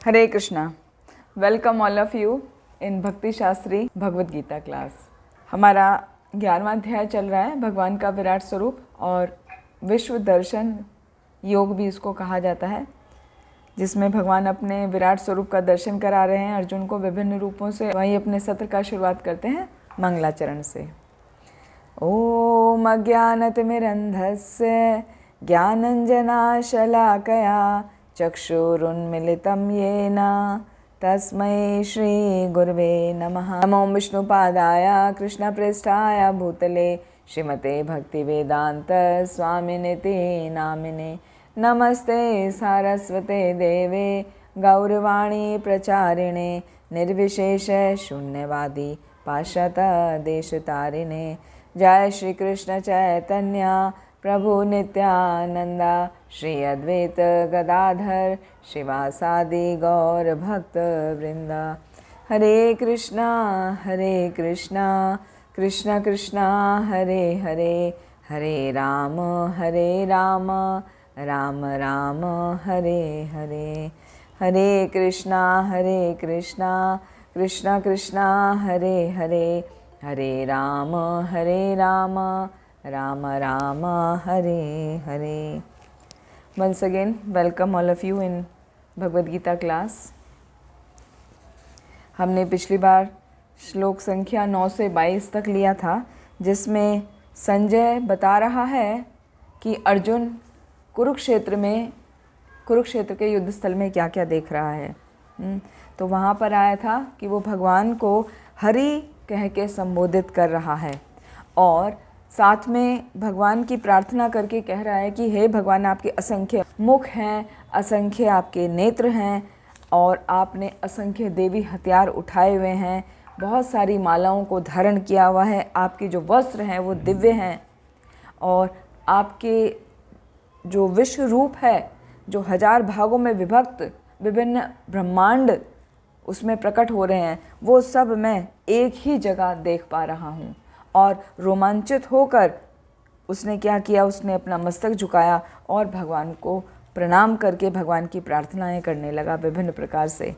Hare Krishna. Welcome all of you in भक्ति Shastri Bhagavad Gita class. हमारा 11वां अध्याय चल रहा है, भगवान का विराट स्वरूप और विश्व दर्शन योग भी इसको कहा जाता है, जिसमें भगवान अपने विराट स्वरूप का दर्शन करा रहे हैं अर्जुन को विभिन्न रूपों से। वहीं अपने सत्र का शुरुआत करते हैं मंगलाचरण से। ओम अज्ञानतिमिरन्धस्य ज्ञानञ्जनाशलाकया चक्षुरुन्मिलितं येन तस्मै श्रीगुरवे नमः। नमो विष्णुपादाय कृष्णप्रेष्ठाय भूतले श्रीमते भक्तिवेदान्त स्वामिनिति नामिने। नमस्ते सारस्वते देवे गौरवाणी प्रचारिणे निर्विशेष शून्यवादी पाश्चात्यदेशतारिणे। जय श्री कृष्ण चैतन्य प्रभु नित्यानंदा श्री अद्वैत गदाधर शिवासादि गौर भक्त वृंदा। Hare Krishna Krishna Krishna Hare Hare, Hare Ram Ram Ram Hare Hare. Hare Krishna Krishna Krishna Hare Hare, Hare Ram Ram Ram Hare Hare. Once again, welcome all of you in Bhagavad Gita class. हमने पिछली बार श्लोक संख्या 9 से 22 तक लिया था, जिसमें संजय बता रहा है कि अर्जुन कुरुक्षेत्र के युद्ध स्थल में क्या क्या देख रहा है। तो वहाँ पर आया था कि वो भगवान को हरि कह के संबोधित कर रहा है और साथ में भगवान की प्रार्थना करके कह रहा है कि हे भगवान, आपके असंख्य मुख हैं, असंख्य आपके नेत्र हैं और आपने असंख्य देवी हथियार उठाए हुए हैं, बहुत सारी मालाओं को धारण किया हुआ है, आपके जो वस्त्र हैं वो दिव्य हैं और आपके जो विश्व रूप है, जो 1000 भागों में विभक्त विभिन्न ब्रह्मांड उसमें प्रकट हो रहे हैं, वो सब मैं एक ही जगह देख पा रहा हूँ। और रोमांचित होकर उसने क्या किया, उसने अपना मस्तक झुकाया और भगवान को प्रणाम करके भगवान की प्रार्थनाएं करने लगा विभिन्न प्रकार से।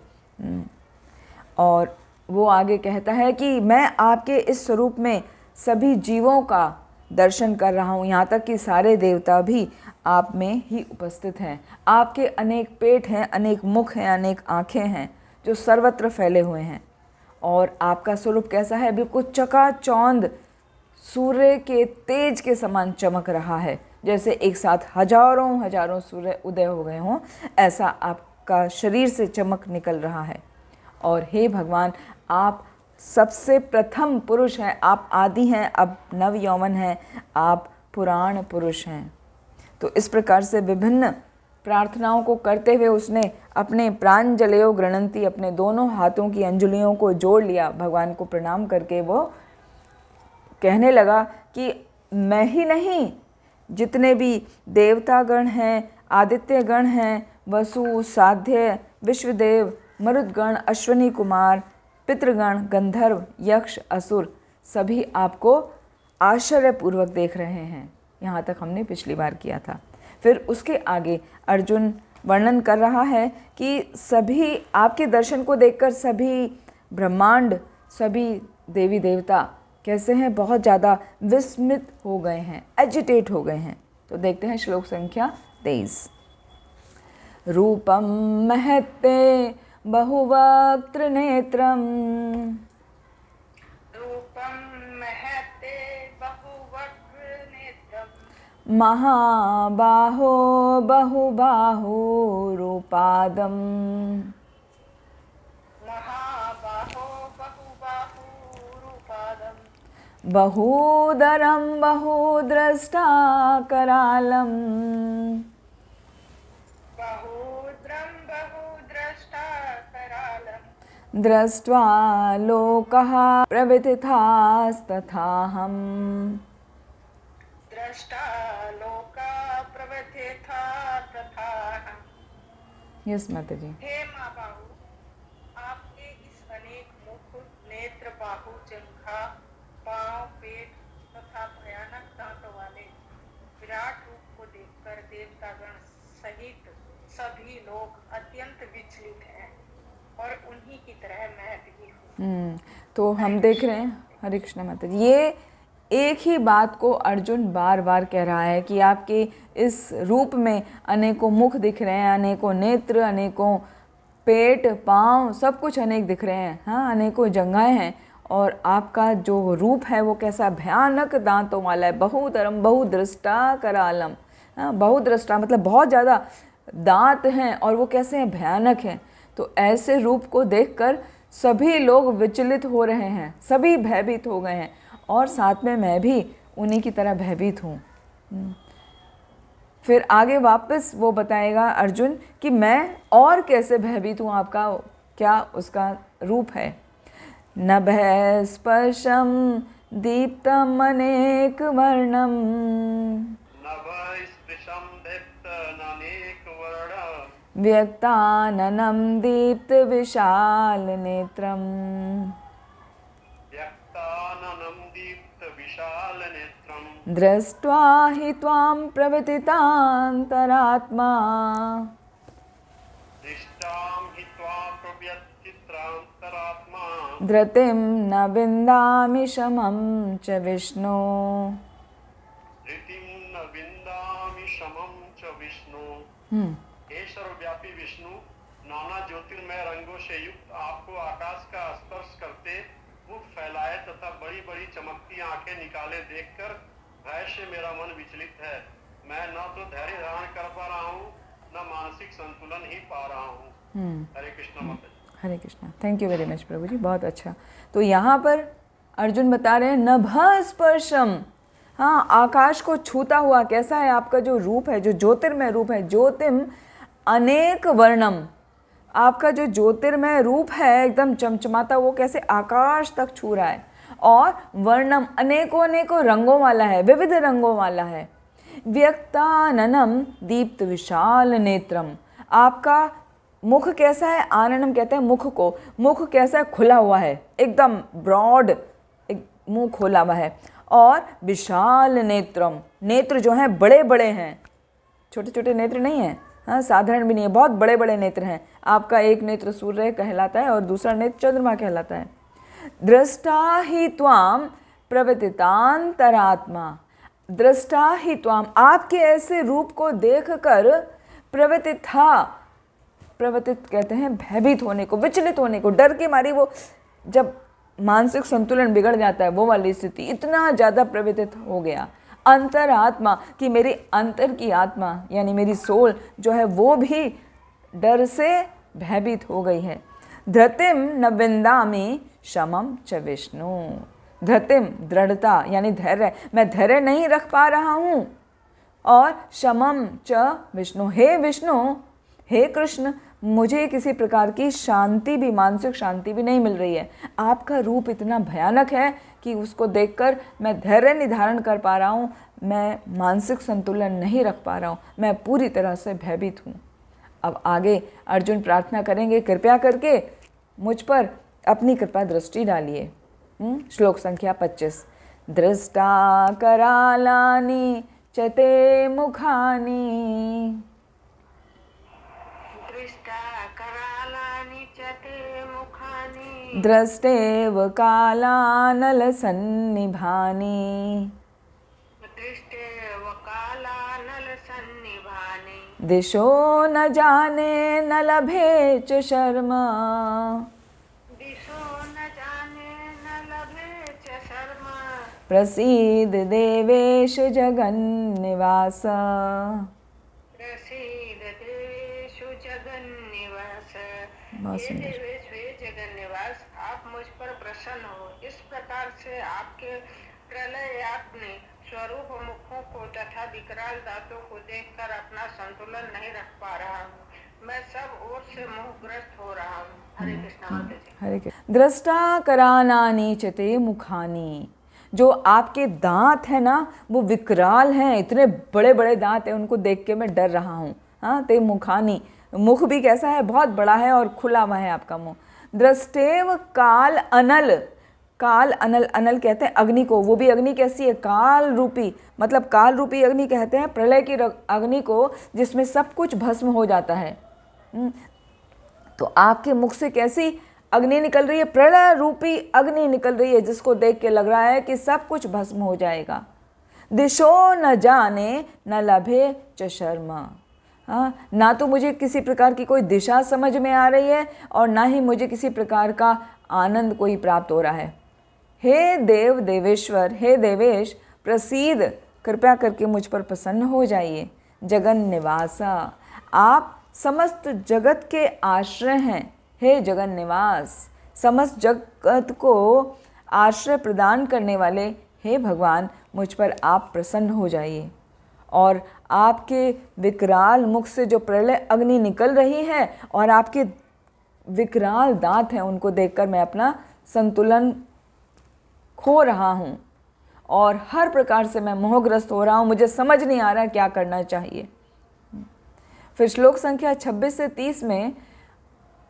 और वो आगे कहता है कि मैं आपके इस स्वरूप में सभी जीवों का दर्शन कर रहा हूँ, यहाँ तक कि सारे देवता भी आप में ही उपस्थित हैं। आपके अनेक पेट हैं, अनेक मुख हैं, अनेक आँखें हैं जो सर्वत्र फैले हुए हैं। और आपका स्वरूप कैसा है, बिल्कुल चकाचौंध सूर्य के तेज के समान चमक रहा है, जैसे एक साथ हजारों सूर्य उदय हो गए हों, ऐसा आपका शरीर से चमक निकल रहा है। और हे भगवान, आप सबसे प्रथम पुरुष हैं, आप आदि हैं, अब नव यौवन हैं, आप पुराण पुरुष हैं। तो इस प्रकार से विभिन्न प्रार्थनाओं को करते हुए उसने अपने प्रांजलयो गृणंती, अपने दोनों हाथों की अंजलियों को जोड़ लिया। भगवान को प्रणाम करके वो कहने लगा कि मैं ही नहीं, जितने भी देवतागण हैं, आदित्य गण हैं, वसु साध्य विश्वदेव मरुदगण अश्वनी कुमार पितृगण गंधर्व यक्ष असुर सभी आपको आश्चर्यपूर्वक देख रहे हैं। यहाँ तक हमने पिछली बार किया था। फिर उसके आगे अर्जुन वर्णन कर रहा है कि सभी आपके दर्शन को देखकर सभी ब्रह्मांड, सभी देवी देवता कैसे हैं, बहुत ज़्यादा विस्मित हो गए हैं, एजिटेट हो गए हैं। तो देखते हैं श्लोक संख्या 23। रूपम महत्ते बहुवक्त्र नेत्रम महाबाहो बहुबाहुरूपादम् बहुदरं बहुद्रष्टा करालम् दृष्ट्वा लोकः प्रविथितास्तथाहम्। यस माता जी। हे महाबाहु, आपके इस अनेक मुख, नेत्र, बाहु, जंघा, पांव, पेट तथा भयानक दांतों वाले विराट रूप को देखकर देवतागण सहित सभी लोग अत्यंत विचलित हैं और उन्हीं की तरह मैं भी हूँ। तो हम देख रहे हैं, हरे कृष्णा माता जी, ये एक ही बात को अर्जुन बार बार कह रहा है कि आपके इस रूप में अनेकों मुख दिख रहे हैं, अनेकों नेत्र, अनेकों पेट, पाँव, सब कुछ अनेक दिख रहे हैं, हाँ, अनेकों जंघाएं हैं, और आपका जो रूप है वो कैसा भयानक दांतों वाला है, बहुधरम बहुदृष्टा करालम, हाँ, बहुदृष्टा मतलब बहुत ज़्यादा दांत हैं और वो कैसे हैं, भयानक हैं। तो ऐसे रूप को देखकर सभी लोग विचलित हो रहे हैं, सभी भयभीत हो गए हैं, और साथ में मैं भी उन्हीं की तरह भयभीत हूँ। फिर आगे वापस वो बताएगा अर्जुन कि मैं और कैसे भयभीत हूँ, आपका क्या उसका रूप है। नभः स्पर्शम दीप्तम अनेक वर्णम नभस्पृशं दीप्तमनेकवर्णं व्यक्ताननं दीप्त विशाल नेत्रम व्यक्ताननं दीप्तविशालनेत्रं दृष्ट्वा हि त्वां प्रविदितान्तरात्मा दृष्टां हि त्वां प्रव्यथित्रान्तरात्मा धृतिं न विन्दामि शमं च विष्णु। धृतिं न विन्दामि शमं च विष्णु। हे सर्वव्यापी विष्णु, नाना ज्योतिर्मय रंगों से युक्त आपको आकाश का स्पर्श करते, मुख फैलाए तथा बड़ी बड़ी चमकती आंखें निकाले देखकर भय से मेरा मन विचलित है। मैं न तो धैर्य धारण कर पा रहा हूँ, न मानसिक संतुलन ही पा रहा हूँ। हरे कृष्णा माता जी। Hare Krishna, thank you very much प्रभु जी, बहुत अच्छा। तो यहाँ पर अर्जुन बता रहे हैं नभः स्पर्शम, हाँ, आकाश को छूता हुआ कैसा है आपका जो रूप है, जो ज्योतिर्मय रूप है, ज्योतिम अनेक वर्णम, आपका जो ज्योतिर्मय रूप है एकदम चमचमाता, वो कैसे आकाश तक छू रहा है, और वर्णम अनेकों अनेकों रंगों वाला है, विविध रंगों वाला है। व्यक्ताननम दीप्त विशाल नेत्रम, आपका मुख कैसा है, आननम कहते हैं मुख को, मुख कैसा है, खुला हुआ है, एकदम ब्रॉड, एक मुंह खोला हुआ है, और विशाल नेत्रम, नेत्र जो हैं बड़े बड़े हैं, छोटे छोटे नेत्र नहीं हैं, हाँ, साधारण भी नहीं है, बहुत बड़े बड़े नेत्र हैं। आपका एक नेत्र सूर्य कहलाता है और दूसरा नेत्र चंद्रमा कहलाता है। दृष्टा ही त्वाम प्रवतितांतरात्मा, दृष्टा ही त्वाम, आपके ऐसे रूप को देखकर प्रवतिथा, प्रवतित कहते हैं भयभीत होने को, विचलित होने को, डर के मारी, वो जब मानसिक संतुलन बिगड़ जाता है वो वाली स्थिति, इतना ज़्यादा प्रवतित हो गया। अंतरात्मा कि मेरी अंतर की आत्मा यानी मेरी सोल जो है वो भी डर से भयभीत हो गई है। धृतिम न विन्दामि शमम च विष्णु, धृतिम दृढ़ता यानी धैर्य, मैं धैर्य नहीं रख पा रहा हूँ, और शमम च विष्णु, हे विष्णु, हे कृष्ण, मुझे किसी प्रकार की शांति भी, मानसिक शांति भी नहीं मिल रही है। आपका रूप इतना भयानक है कि उसको देखकर मैं धैर्य नहीं धारण कर पा रहा हूँ, मैं मानसिक संतुलन नहीं रख पा रहा हूँ, मैं पूरी तरह से भयभीत हूँ। अब आगे अर्जुन प्रार्थना करेंगे, कृपया करके मुझ पर अपनी कृपा दृष्टि डालिए। श्लोक संख्या 25। दृष्टा करालानि चते मुखानि करालानि च ते मुखानि दृष्टेव कालानलसन्निभानि दृष्टेव कालानलसन्निभानि दिशो न जाने न लभे च शर्मा दिशो न जाने न लभे च शर्मा प्रसीद देवेश जगन्निवास। प्रसीद देवेषु जगन्निवास। बहुत हे सुंदर। देवेश, हे जगन्निवास, आप मुझ पर प्रसन्न हो। इस प्रकार से आपके प्रलयाग्नि स्वरूप मुखों को तथा विकराल दांतों को देखकर अपना संतुलन नहीं रख पा रहा हूँ। मैं सब ओर से मोहग्रस्त हो रहा हूँ। हरे कृष्णा माता जी। हरे कृष्ण। दृष्टा करानानि चते मुखानि, जो आपके दांत है ना वो विकराल हैं, इतने बड़े बड़े दांत हैं, उनको देख के मैं डर रहा हूँ। हाँ, ते मुखानी, मुख भी कैसा है, बहुत बड़ा है और खुला हुआ है आपका मुंह। दृष्टेव काल अनल, काल अनल, अनल कहते हैं अग्नि को, वो भी अग्नि कैसी है, काल रूपी, मतलब काल रूपी अग्नि कहते हैं प्रलय की अग्नि को, जिसमें सब कुछ भस्म हो जाता है। तो आपके मुख से कैसी अग्नि निकल रही है, प्रलय रूपी अग्नि निकल रही है, जिसको देख के लग रहा है कि सब कुछ भस्म हो जाएगा। दिशो न जाने न लभे च शर्मा, हाँ, ना तो मुझे किसी प्रकार की कोई दिशा समझ में आ रही है और ना ही मुझे किसी प्रकार का आनंद कोई प्राप्त हो रहा है। हे देव देवेश्वर, हे देवेश प्रसीद, कृपया करके मुझ पर प्रसन्न हो जाइए। जगन निवासा, आप समस्त जगत के आश्रय हैं। हे जगन निवास, समस्त जगत को आश्रय प्रदान करने वाले हे भगवान, मुझ पर आप प्रसन्न हो जाइए। और आपके विकराल मुख से जो प्रलय अग्नि निकल रही है और आपके विकराल दांत हैं, उनको देखकर मैं अपना संतुलन खो रहा हूँ और हर प्रकार से मैं मोहग्रस्त हो रहा हूँ, मुझे समझ नहीं आ रहा क्या करना चाहिए। फिर श्लोक संख्या 26 से 30 में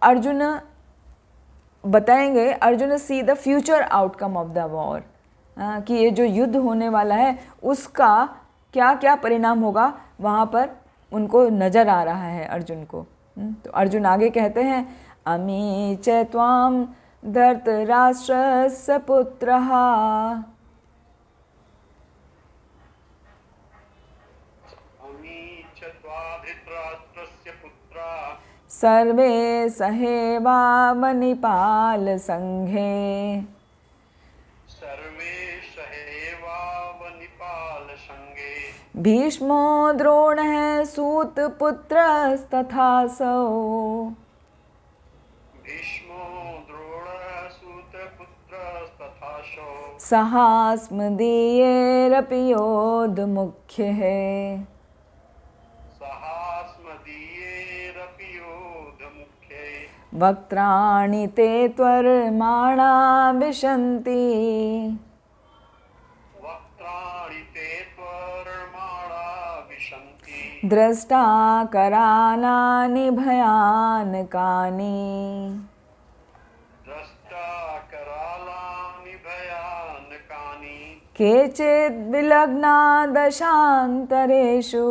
अर्जुन बताएंगे, Arjun see the future outcome of the war, कि ये जो युद्ध होने वाला है उसका क्या क्या परिणाम होगा, वहाँ पर उनको नज़र आ रहा है अर्जुन को। तो अर्जुन आगे कहते हैं, अमी च त्वां धृतराष्ट्रस्य पुत्रः सर्वे सहेवावनिपाल संघे। भीष्मो द्रोणः सूतपुत्रस्तथासौ। सहास्मदीयैरपि योधमुख्यः। वक्त्राणि ते त्वरमाणा विशन्ति। दृष्टा करालानि भयानकानि। केचिद् विलग्ना दशान्तरेषु।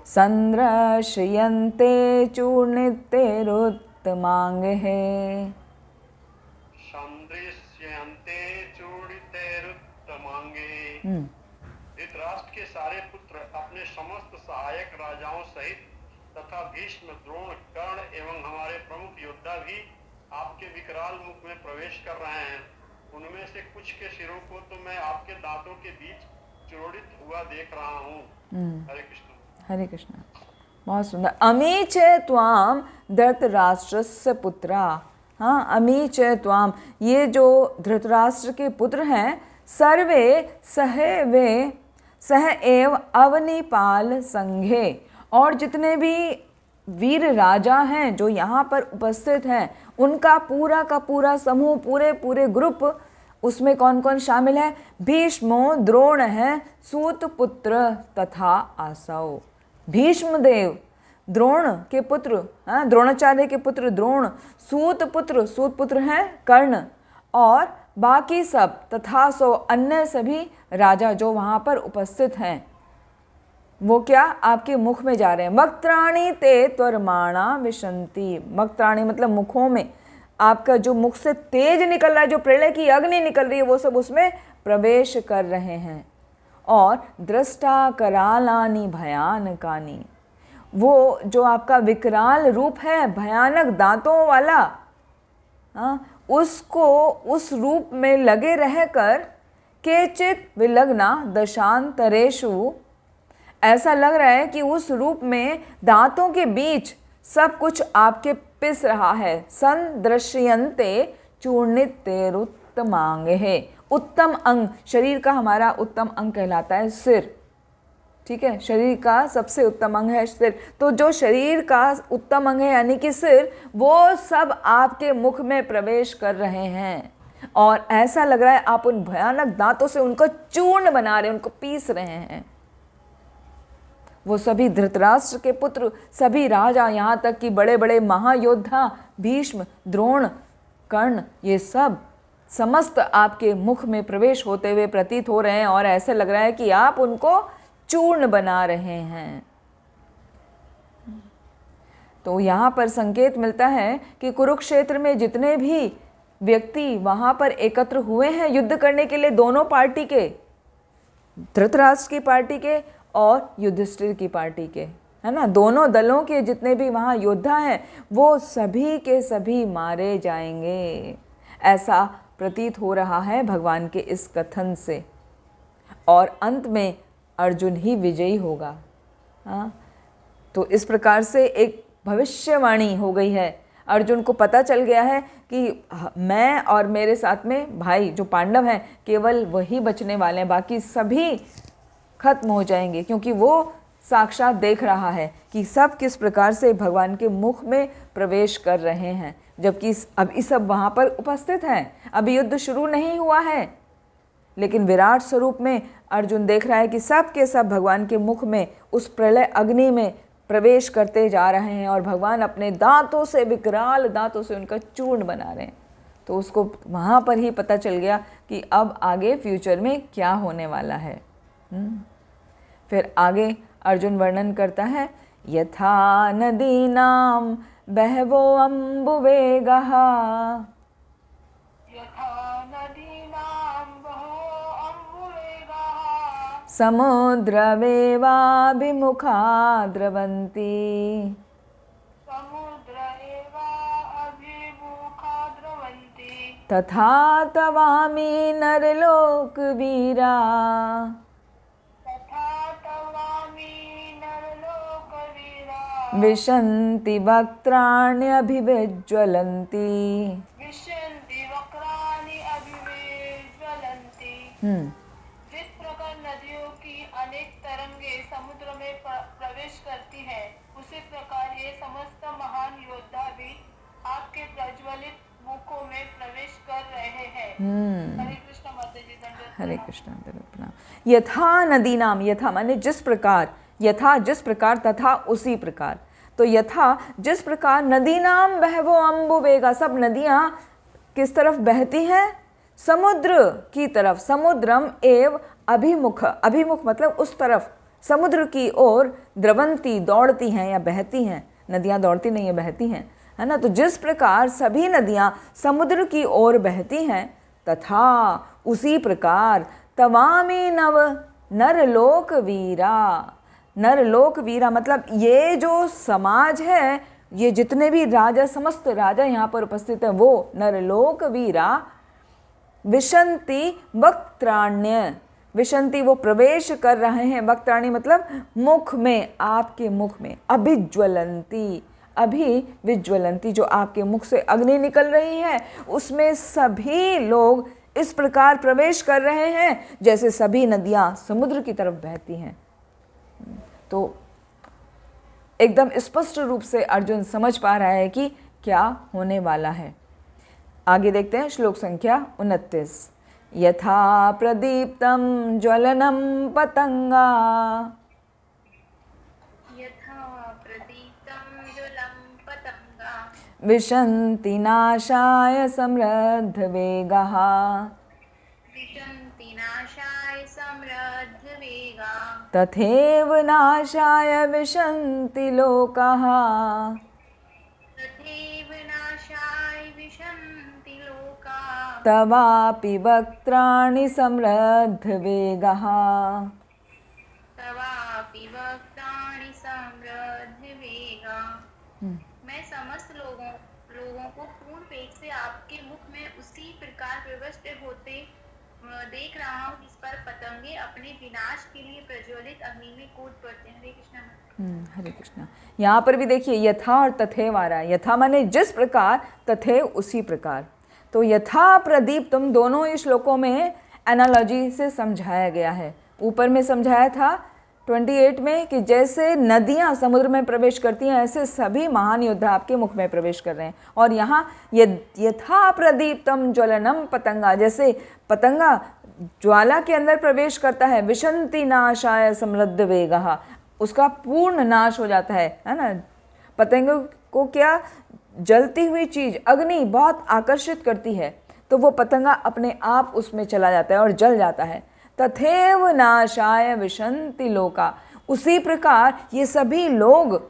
संदृश्यन्ते चूर्णितैरुत्तमाङ्गैः। धृतराष्ट्र के सारे पुत्र अपने समस्त सहायक राजाओं सहित तथा भीष्म, द्रोण, कर्ण एवं हमारे प्रमुख योद्धा भी आपके विकराल मुख में प्रवेश कर रहे हैं। उनमें से कुछ के सिरों को तो मैं आपके दांतों के बीच चूर्णित हुआ देख रहा हूँ। हरे कृष्ण। हरे कृष्ण। बहुत सुंदर। अमी च त्वां धृतराष्ट्रस्य पुत्रा, हाँ, अमी च त्वां, ये जो धृतराष्ट्र के पुत्र हैं, सर्वे सह एव अवनिपाल संघे, और जितने भी वीर राजा हैं जो यहाँ पर उपस्थित हैं, उनका पूरा का पूरा समूह, पूरे ग्रुप, उसमें कौन कौन शामिल है? भीष्मो द्रोण है, सूतपुत्र तथा आसौ। भीष्मदेव, द्रोण के पुत्र, द्रोणाचार्य के पुत्र द्रोण, सूतपुत्र हैं कर्ण, और बाकी सब तथा सो अन्य सभी राजा जो वहाँ पर उपस्थित हैं, वो क्या आपके मुख में जा रहे हैं। वक्त्राणि ते त्वरमाणा विशन्ति। वक्त्राणि मतलब मुखों में, आपका जो मुख से तेज निकल रहा है, जो प्रलय की अग्नि निकल रही है, वो सब उसमें प्रवेश कर रहे हैं। और दृष्टा करालानि भयानकानि, वो जो आपका विकराल रूप है, भयानक दांतों वाला, उसको उस रूप में लगे रहकर, केचित विलग्ना दशांतरेषु, ऐसा लग रहा है कि उस रूप में दांतों के बीच सब कुछ आपके पिस रहा है। संदृश्यन्ते चूर्णितैरुत्तमाङ्गैः। उत्तम अंग, शरीर का हमारा उत्तम अंग कहलाता है सिर, ठीक है, शरीर का सबसे उत्तम अंग है सिर। तो जो शरीर का उत्तम अंग है यानी कि सिर, वो सब आपके मुख में प्रवेश कर रहे हैं, और ऐसा लग रहा है आप उन भयानक दांतों से उनको चूर्ण बना रहे हैं, उनको पीस रहे हैं। वो सभी धृतराष्ट्र के पुत्र, सभी राजा, यहाँ तक कि बड़े बड़े महायोद्धा भीष्म, द्रोण, कर्ण, ये सब समस्त आपके मुख में प्रवेश होते हुए प्रतीत हो रहे हैं और ऐसे लग रहा है कि आप उनको चूर्ण बना रहे हैं। तो यहाँ पर संकेत मिलता है कि कुरुक्षेत्र में जितने भी व्यक्ति वहाँ पर एकत्र हुए हैं युद्ध करने के लिए, दोनों पार्टी के, धृतराष्ट्र की पार्टी के और युधिष्ठिर की पार्टी के, है ना, दोनों दलों के जितने भी वहाँ योद्धा हैं वो सभी के सभी मारे जाएंगे, ऐसा प्रतीत हो रहा है भगवान के इस कथन से। और अंत में अर्जुन ही विजयी होगा। हाँ, तो इस प्रकार से एक भविष्यवाणी हो गई है। अर्जुन को पता चल गया है कि मैं और मेरे साथ में भाई जो पांडव हैं केवल वही बचने वाले हैं, बाकी सभी खत्म हो जाएंगे, क्योंकि वो साक्षात देख रहा है कि सब किस प्रकार से भगवान के मुख में प्रवेश कर रहे हैं, जबकि अभी सब वहाँ पर उपस्थित हैं, अभी युद्ध शुरू नहीं हुआ है, लेकिन विराट स्वरूप में अर्जुन देख रहा है कि सब के सब भगवान के मुख में उस प्रलय अग्नि में प्रवेश करते जा रहे हैं और भगवान अपने दांतों से, विकराल दांतों से उनका चूर्ण बना रहे हैं। तो उसको वहाँ पर ही पता चल गया कि अब आगे फ्यूचर में क्या होने वाला है। फिर आगे अर्जुन वर्णन करता है, यथा नदीनां बहवो अम्बुवेगः समुद्रमेवाभिमुखा द्रवन्ति तथा तवामि नरलोकवीरा विशन्ति वक्त्राण्यभिविज्ज्वलन्ति। जिस प्रकार नदियों की अनेक तरंगे समुद्र में प्रवेश करती है, उसी प्रकार ये समस्त महान योद्धा भी आपके प्रज्वलित मुखों में प्रवेश कर रहे हैं। हरे कृष्ण माता जी, दंडवत हरे कृष्ण, दंडवत प्रणाम। यथा नदी नाम, यथा माने जिस प्रकार, यथा जिस प्रकार, तथा उसी प्रकार। तो यथा जिस प्रकार नदी नाम बहवो अम्बुवेगा, सब नदियाँ किस तरफ बहती हैं? समुद्र की तरफ। समुद्रम एव अभिमुख, अभिमुख मतलब उस तरफ, समुद्र की ओर द्रवंती दौड़ती हैं या बहती हैं। नदियाँ दौड़ती नहीं है, बहती हैं, है ना। तो जिस प्रकार सभी नदियाँ समुद्र की ओर बहती हैं, तथा उसी प्रकार तवामी नव नरलोक वीरा। नरलोक वीरा मतलब ये जो समाज है, ये जितने भी राजा, समस्त राजा यहाँ पर उपस्थित हैं, वो नरलोक वीरा विशंति वक्त्राण्य, विशंति वो प्रवेश कर रहे हैं, वक्त्राणी मतलब मुख में, आपके मुख में, अभिज्वलंती, अभी विज्वलंती, जो आपके मुख से अग्नि निकल रही है उसमें सभी लोग इस प्रकार प्रवेश कर रहे हैं जैसे सभी नदियाँ समुद्र की तरफ बहती हैं। तो एकदम स्पष्ट रूप से अर्जुन समझ पा रहा है कि क्या होने वाला है। आगे देखते हैं श्लोक संख्या 29। यथा प्रदीप्तं ज्वलनं पतंगा विशन्ति नाशाय समृद्धवेगः तथैव नाशाय विशन्ति लोकाः तवापि वक्त्राणि समृद्धवेगः। मैं समस्त लोगों को पूर्ण वेग से आपके मुख में उसी प्रकार प्रविष्ट होते देख रहा हूँ जिस पर पतंगे अपने विनाश के लिए प्रज्वलित अग्नि में कूद पड़ते हैं। हरे कृष्णा। हरे कृष्णा। यहाँ पर भी देखिए यथा और तथैव आ रहा है। यथा माने जिस प्रकार, तथैव उसी प्रकार। तो यथा प्रदीप तुम दोनों ही श्लोकों में एनालॉजी से समझाया गया है। ऊपर में समझाया था 28 में कि जैसे नदियाँ समुद्र में प्रवेश करती हैं ऐसे सभी महान योद्धा आपके मुख में प्रवेश कर रहे हैं। और यहाँ यथा प्रदीप्तम ज्वलनम पतंगा, जैसे पतंगा ज्वाला के अंदर प्रवेश करता है, विशंति नाशाय समृद्ध वेगः, उसका पूर्ण नाश हो जाता है ना। पतंगों को क्या, जलती हुई चीज़ अग्नि बहुत आकर्षित करती है, तो वो पतंगा अपने आप उसमें चला जाता है और जल जाता है। तथैव नाशाय विशन्ति लोका, उसी प्रकार ये सभी लोग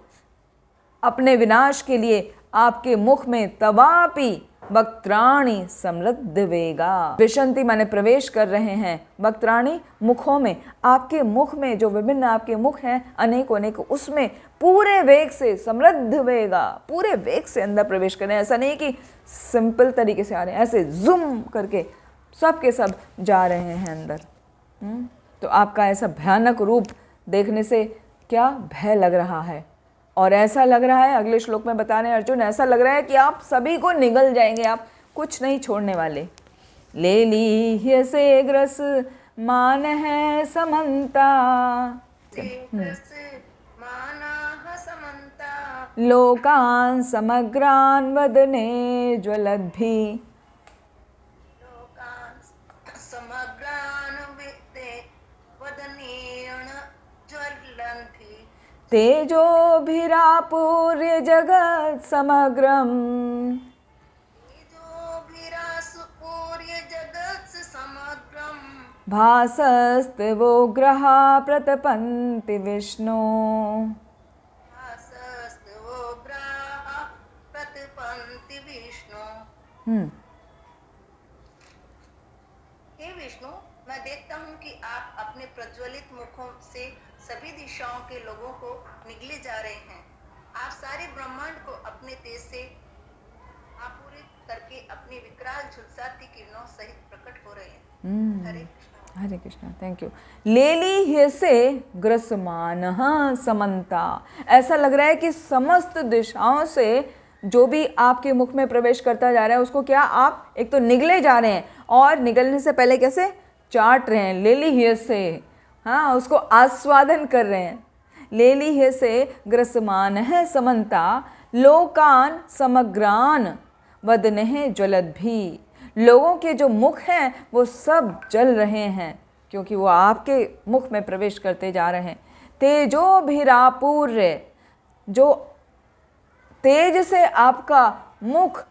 अपने विनाश के लिए आपके मुख में तवापि वक्त्राणि समृद्ध वेगा, विशन्ति माने प्रवेश कर रहे हैं, वक्त्राणि मुखों में, आपके मुख में जो विभिन्न आपके मुख हैं अनेक अनेक, उसमें पूरे वेग से, समृद्ध वेगा, पूरे वेग से अंदर प्रवेश कर रहे हैं। ऐसा नहीं कि सिंपल तरीके से आ रहे हैं, ऐसे जूम करके सब के सब जा रहे हैं अंदर। तो आपका ऐसा भयानक रूप देखने से क्या भय लग रहा है, और ऐसा लग रहा है, अगले श्लोक में बता रहे हैं अर्जुन, ऐसा लग रहा है कि आप सभी को निगल जाएंगे, आप कुछ नहीं छोड़ने वाले। ले ली ह्यसे ग्रस मान है समन्ता, लोकान समग्रान वदने ज्वलद्भिः, तेजोभिरापूर्य जगत् समग्रम्, भासस्तवोग्रहा प्रतपन्ति विष्णु। हे विष्णु, मैं देखता हूँ कि आप अपने प्रज्वलित मुखों से सभी दिशाओं के लोगों को निगले जा रहे हैं। आप सारे ब्रह्मांड को अपने तेज से आपूरित करके अपनी विकराल झुलसाती किरणों सहित प्रकट हो रहे हैं। हरे कृष्णा। हरे कृष्णा, थैंक यू। लेली ह्यसे ग्रसमानः समन्ता, ऐसा लग रहा है कि समस्त दिशाओं से जो भी आपके मुख में प्रवेश करता जा रहा है उसको क्या आप एक तो निगले जा रहे हैं, और निगलने से पहले कैसे चाट रहे हैं, लेली ह्यसे, हाँ, उसको आस्वादन कर रहे हैं। लेली ह्यसे ग्रसमानः समन्ता, लोकान समग्रान वदनेः ज्वलद्भिः, लोगों के जो मुख हैं वो सब जल रहे हैं क्योंकि वो आपके मुख में प्रवेश करते जा रहे हैं। तेजोभिरापूर्य, जो तेज से आपका मुख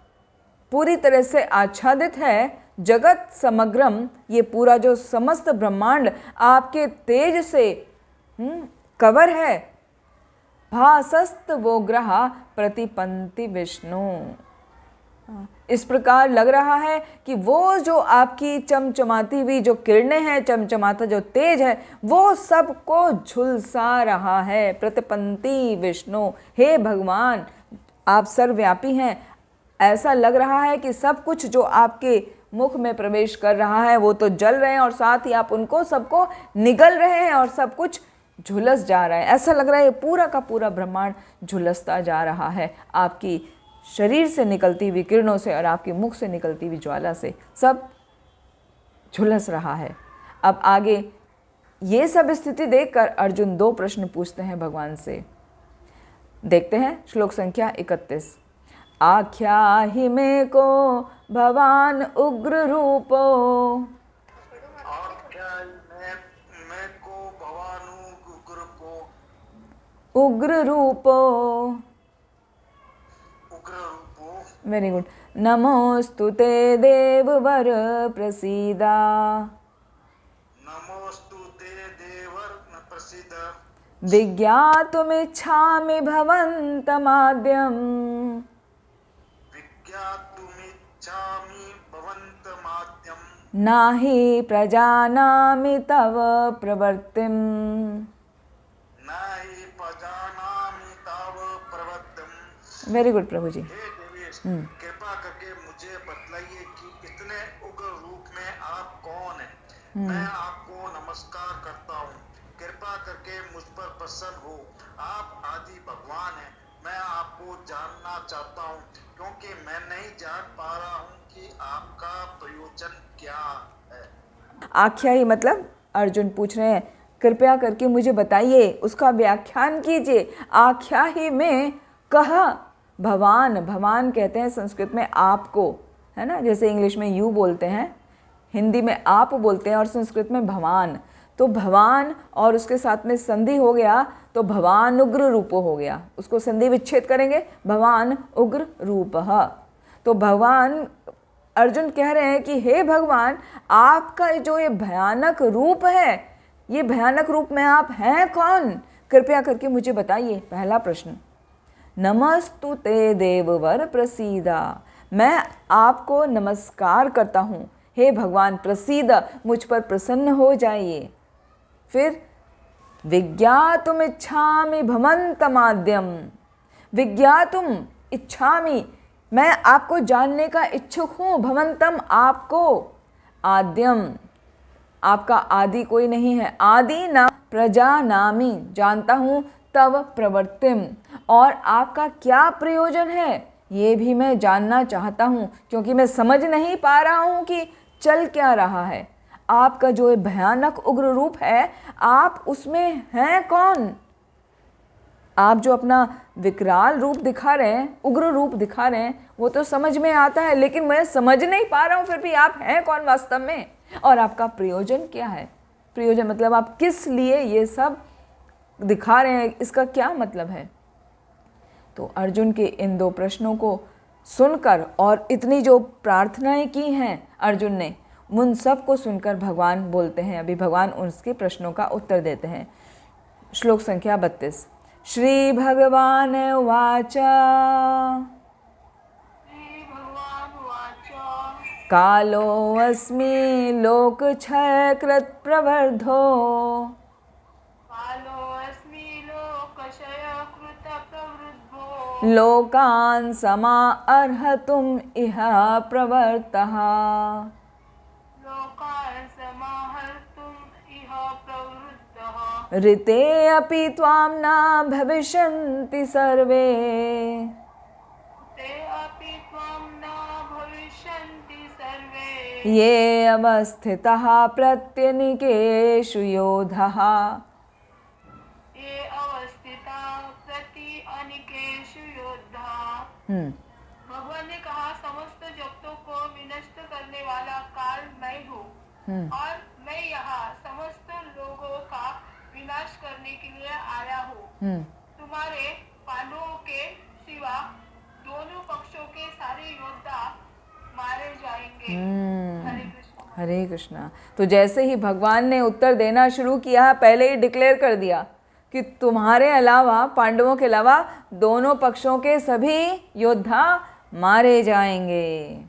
पूरी तरह से आच्छादित है, जगत समग्रम, ये पूरा जो समस्त ब्रह्मांड आपके तेज से कवर है। भासस्त वो ग्रहा प्रतिपंति विष्णु, इस प्रकार लग रहा है कि वो जो आपकी चमचमाती हुई जो किरणें हैं, चमचमाता जो तेज है, वो सबको झुलसा रहा है। प्रतिपंति विष्णु, हे भगवान आप सर्वव्यापी हैं। ऐसा लग रहा है कि सब कुछ जो आपके मुख में प्रवेश कर रहा है वो तो जल रहे हैं, और साथ ही आप उनको सबको निगल रहे हैं और सब कुछ झुलस जा रहा है। ऐसा लग रहा है ये पूरा का पूरा ब्रह्मांड झुलसता जा रहा है आपकी शरीर से निकलती हुई किरणों से और आपके मुख से निकलती हुई ज्वाला से, सब झुलस रहा है। अब आगे ये सब स्थिति देखकर अर्जुन 2 प्रश्न पूछते हैं भगवान से। देखते हैं श्लोक संख्या 31। आख्या ही में को भवान उग्र रूपो, उग्र रूपो, वेरी गुड। नमोस्तु ते देववर प्रसीदा, नमोस्तु ते देवर प्रसीद, विज्ञातुमिच्छामि भवन्तमाद्यम्, विज्ञातुमिच्छामि भवन्तमाद्यम्, नाहि प्रजानामि तव प्रवृत्तिम्, नाहि प्रजानामि तव प्रवृत्तिम्। वेरी गुड प्रभु जी। कृपा करके मुझे बतलाइए कि इतने उग्र रूप में आप कौन हैं। मैं आपको नमस्कार करता हूँ, कृपा करके मुझ पर प्रसन्न हो। आप आदि भगवान हैं। मैं आपको जानना चाहता हूँ क्योंकि मैं नहीं जान पा रहा हूँ कि आपका प्रयोजन क्या है। आख्या ही मतलब अर्जुन पूछ रहे हैं कृपया करके मुझे बताइए, उसका व्याख्यान कीजिए। आख्या ही में कहा भवान, भवान कहते हैं संस्कृत में आपको, है ना, जैसे इंग्लिश में यू बोलते हैं, हिंदी में आप बोलते हैं और संस्कृत में भवान। तो भवान और उसके साथ में संधि हो गया तो भवान उग्र रूपो हो गया, उसको संधि विच्छेद करेंगे भवान उग्र रूपः। तो भगवान अर्जुन कह रहे हैं कि हे भगवान, आपका जो ये भयानक रूप है, ये भयानक रूप में आप हैं कौन, कृपया करके मुझे बताइए। पहला प्रश्न, नमस्तु ते देववर प्रसीदा, मैं आपको नमस्कार करता हूँ, हे भगवान प्रसीद, मुझ पर प्रसन्न हो जाइए। फिर विज्ञातुम इच्छामि भमंतमाद्यम, विज्ञातुम इच्छामि, मैं आपको जानने का इच्छुक हूँ, भवंतम आपको, आद्यम आपका आदि कोई नहीं है, आदि ना प्रजा नामी, जानता हूँ तव प्रवृत्तिम, और आपका क्या प्रयोजन है ये भी मैं जानना चाहता हूँ, क्योंकि मैं समझ नहीं पा रहा हूँ कि चल क्या रहा है। आपका जो भयानक उग्र रूप है, आप उसमें हैं कौन? आप जो अपना विकराल रूप दिखा रहे हैं, उग्र रूप दिखा रहे हैं, वो तो समझ में आता है, लेकिन मैं समझ नहीं पा रहा हूँ फिर भी आप हैं कौन वास्तव में, और आपका प्रयोजन क्या है। प्रयोजन मतलब आप किस लिए ये सब दिखा रहे हैं, इसका क्या मतलब है। तो अर्जुन के इन दो प्रश्नों को सुनकर और इतनी जो प्रार्थनाएं की हैं अर्जुन ने, उन सब को सुनकर भगवान बोलते हैं, अभी भगवान उसके प्रश्नों का उत्तर देते हैं। श्लोक संख्या 32, श्री भगवान उवाच कालोऽस्मि लोकक्षयकृत् प्रवर्धो लोकान् समाहर्तुम् इह प्रवर्तः। ऋते अपि त्वां न भविष्यन्ति सर्वे ये अवस्थिताः प्रत्यनीकेषु योधाः। भगवान ने कहा, समस्त जगतों को विनष्ट करने वाला काल मैं हूँ, और मैं यहाँ समस्त लोगों का विनाश करने के लिए आया हूँ। तुम्हारे पांडवों के सिवा दोनों पक्षों के सारे योद्धा मारे जाएंगे। हरे कृष्णा। हरे कृष्णा। तो जैसे ही भगवान ने उत्तर देना शुरू किया, पहले ही डिक्लेयर कर दिया कि तुम्हारे अलावा, पांडवों के अलावा दोनों पक्षों के सभी योद्धा मारे जाएंगे।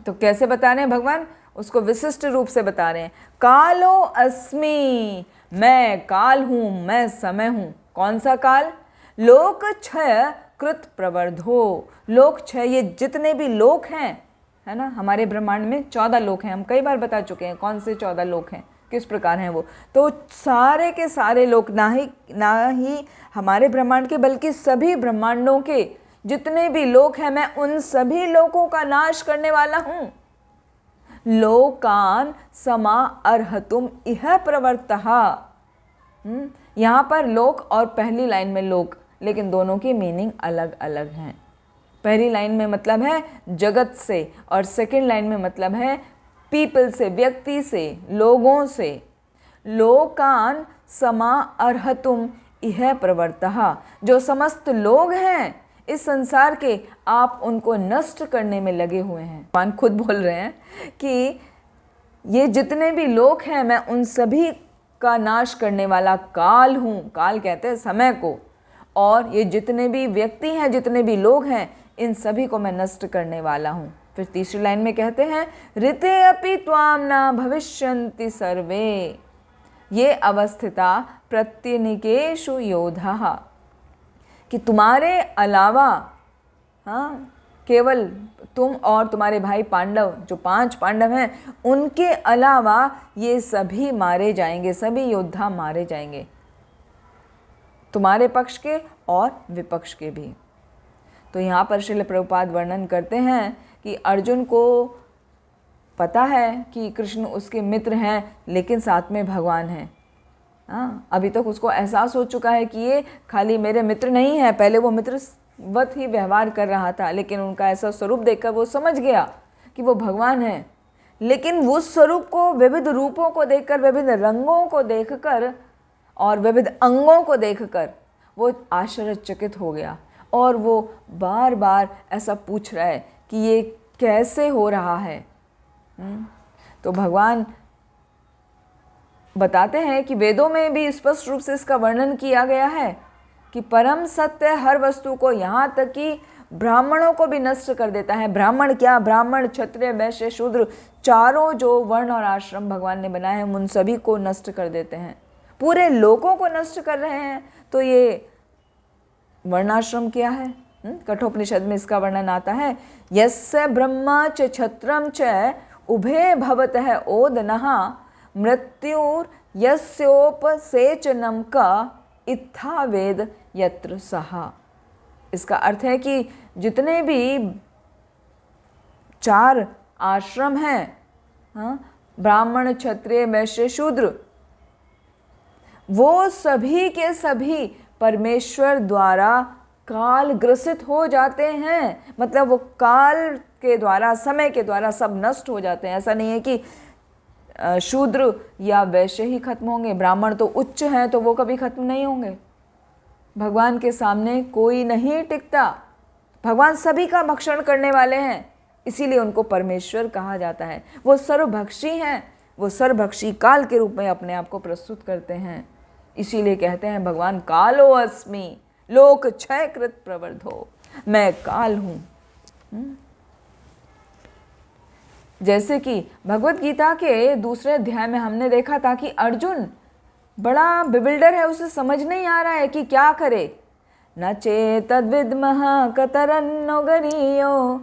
तो कैसे बता रहे हैं भगवान, उसको विशिष्ट रूप से बता रहे हैं। कालो अस्मि, मैं काल हूँ, मैं समय हूँ। कौन सा काल? लोक क्षय कृत प्रवर्धो। लोक क्षय, ये जितने भी लोक हैं, है ना, हमारे ब्रह्मांड में 14 लोक हैं, हम कई बार बता चुके हैं कौन से 14 लोक हैं, किस प्रकार हैं वो। तो सारे के सारे लोक, ना ही हमारे ब्रह्मांड के बल्कि सभी ब्रह्मांडों के जितने भी लोक हैं, मैं उन सभी लोकों का नाश करने वाला हूँ। लोकान समा अर्हतुम इह प्रवर्तः। यहाँ पर लोक और पहली लाइन में लोक, लेकिन दोनों की मीनिंग अलग अलग हैं। पहली लाइन में मतलब है जगत से, और सेकंड लाइन में मतलब है पीपल से, व्यक्ति से, लोगों से। लोकान समा अर्हतुम इह प्रवर्तः, जो समस्त लोग हैं इस संसार के, आप उनको नष्ट करने में लगे हुए हैं। भगवान खुद बोल रहे हैं कि ये जितने भी लोग हैं, मैं उन सभी का नाश करने वाला काल हूँ। काल कहते हैं समय को। और ये जितने भी व्यक्ति हैं, जितने भी लोग हैं, इन सभी को मैं नष्ट करने वाला हूँ। फिर तीसरी लाइन में कहते हैं, ऋते अपि त्वां न भविष्यन्ति सर्वे ये अवस्थिता प्रत्यनीकेषु योधाः, कि तुम्हारे अलावा, हाँ, केवल तुम और तुम्हारे भाई पांडव, जो 5 पांडव हैं, उनके अलावा ये सभी मारे जाएंगे, सभी योद्धा मारे जाएंगे, तुम्हारे पक्ष के और विपक्ष के भी। तो यहाँ पर श्रील प्रभुपाद वर्णन करते हैं कि अर्जुन को पता है कि कृष्ण उसके मित्र हैं, लेकिन साथ में भगवान हैं। हाँ, अभी तक उसको एहसास हो चुका है कि ये खाली मेरे मित्र नहीं है। पहले वो मित्रवत ही व्यवहार कर रहा था, लेकिन उनका ऐसा स्वरूप देखकर वो समझ गया कि वो भगवान है। लेकिन उस स्वरूप को, विविध रूपों को देखकर, विविध रंगों को देखकर और विविध अंगों को देखकर वो आश्चर्यचकित हो गया और वो बार बार ऐसा पूछ रहा है कि ये कैसे हो रहा है। तो भगवान बताते हैं कि वेदों में भी स्पष्ट रूप से इसका वर्णन किया गया है कि परम सत्य हर वस्तु को, यहाँ तक कि ब्राह्मणों को भी नष्ट कर देता है। ब्राह्मण क्या, ब्राह्मण, क्षत्रिय, वैश्य, शूद्र, चारों जो वर्ण और आश्रम भगवान ने बनाए हैं उन सभी को नष्ट कर देते हैं, पूरे लोगों को नष्ट कर रहे हैं। तो ये वर्णाश्रम क्या है? कठोपनिषद में इसका वर्णन आता है, यस्य ब्रह्मा च क्षत्रम च उभे भवतः ओदनः मृत्युर यस्योपसेचनम का इत्था वेद यत्र सहा। इसका अर्थ है कि जितने भी 4 आश्रम हैं, ब्राह्मण, क्षत्रिय, वैश्य, शूद्र, वो सभी के सभी परमेश्वर द्वारा काल ग्रसित हो जाते हैं। मतलब वो काल के द्वारा, समय के द्वारा सब नष्ट हो जाते हैं। ऐसा नहीं है कि शूद्र या वैश्य ही खत्म होंगे, ब्राह्मण तो उच्च हैं तो वो कभी खत्म नहीं होंगे। भगवान के सामने कोई नहीं टिकता। भगवान सभी का भक्षण करने वाले हैं, इसीलिए उनको परमेश्वर कहा जाता है। वो सर्वभक्षी हैं, वो सर्वभक्षी काल के रूप में अपने आप को प्रस्तुत करते हैं। इसीलिए कहते हैं भगवान कालो अस्मि लोक क्षय कृत प्रवर्धो, मैं काल हूँ। जैसे कि भगवत गीता के दूसरे अध्याय में हमने देखा था कि अर्जुन बड़ा बिविल्डर है, उसे समझ नहीं आ रहा है कि क्या करे। न चेतद्विद्मः कतरन्नो गरीयो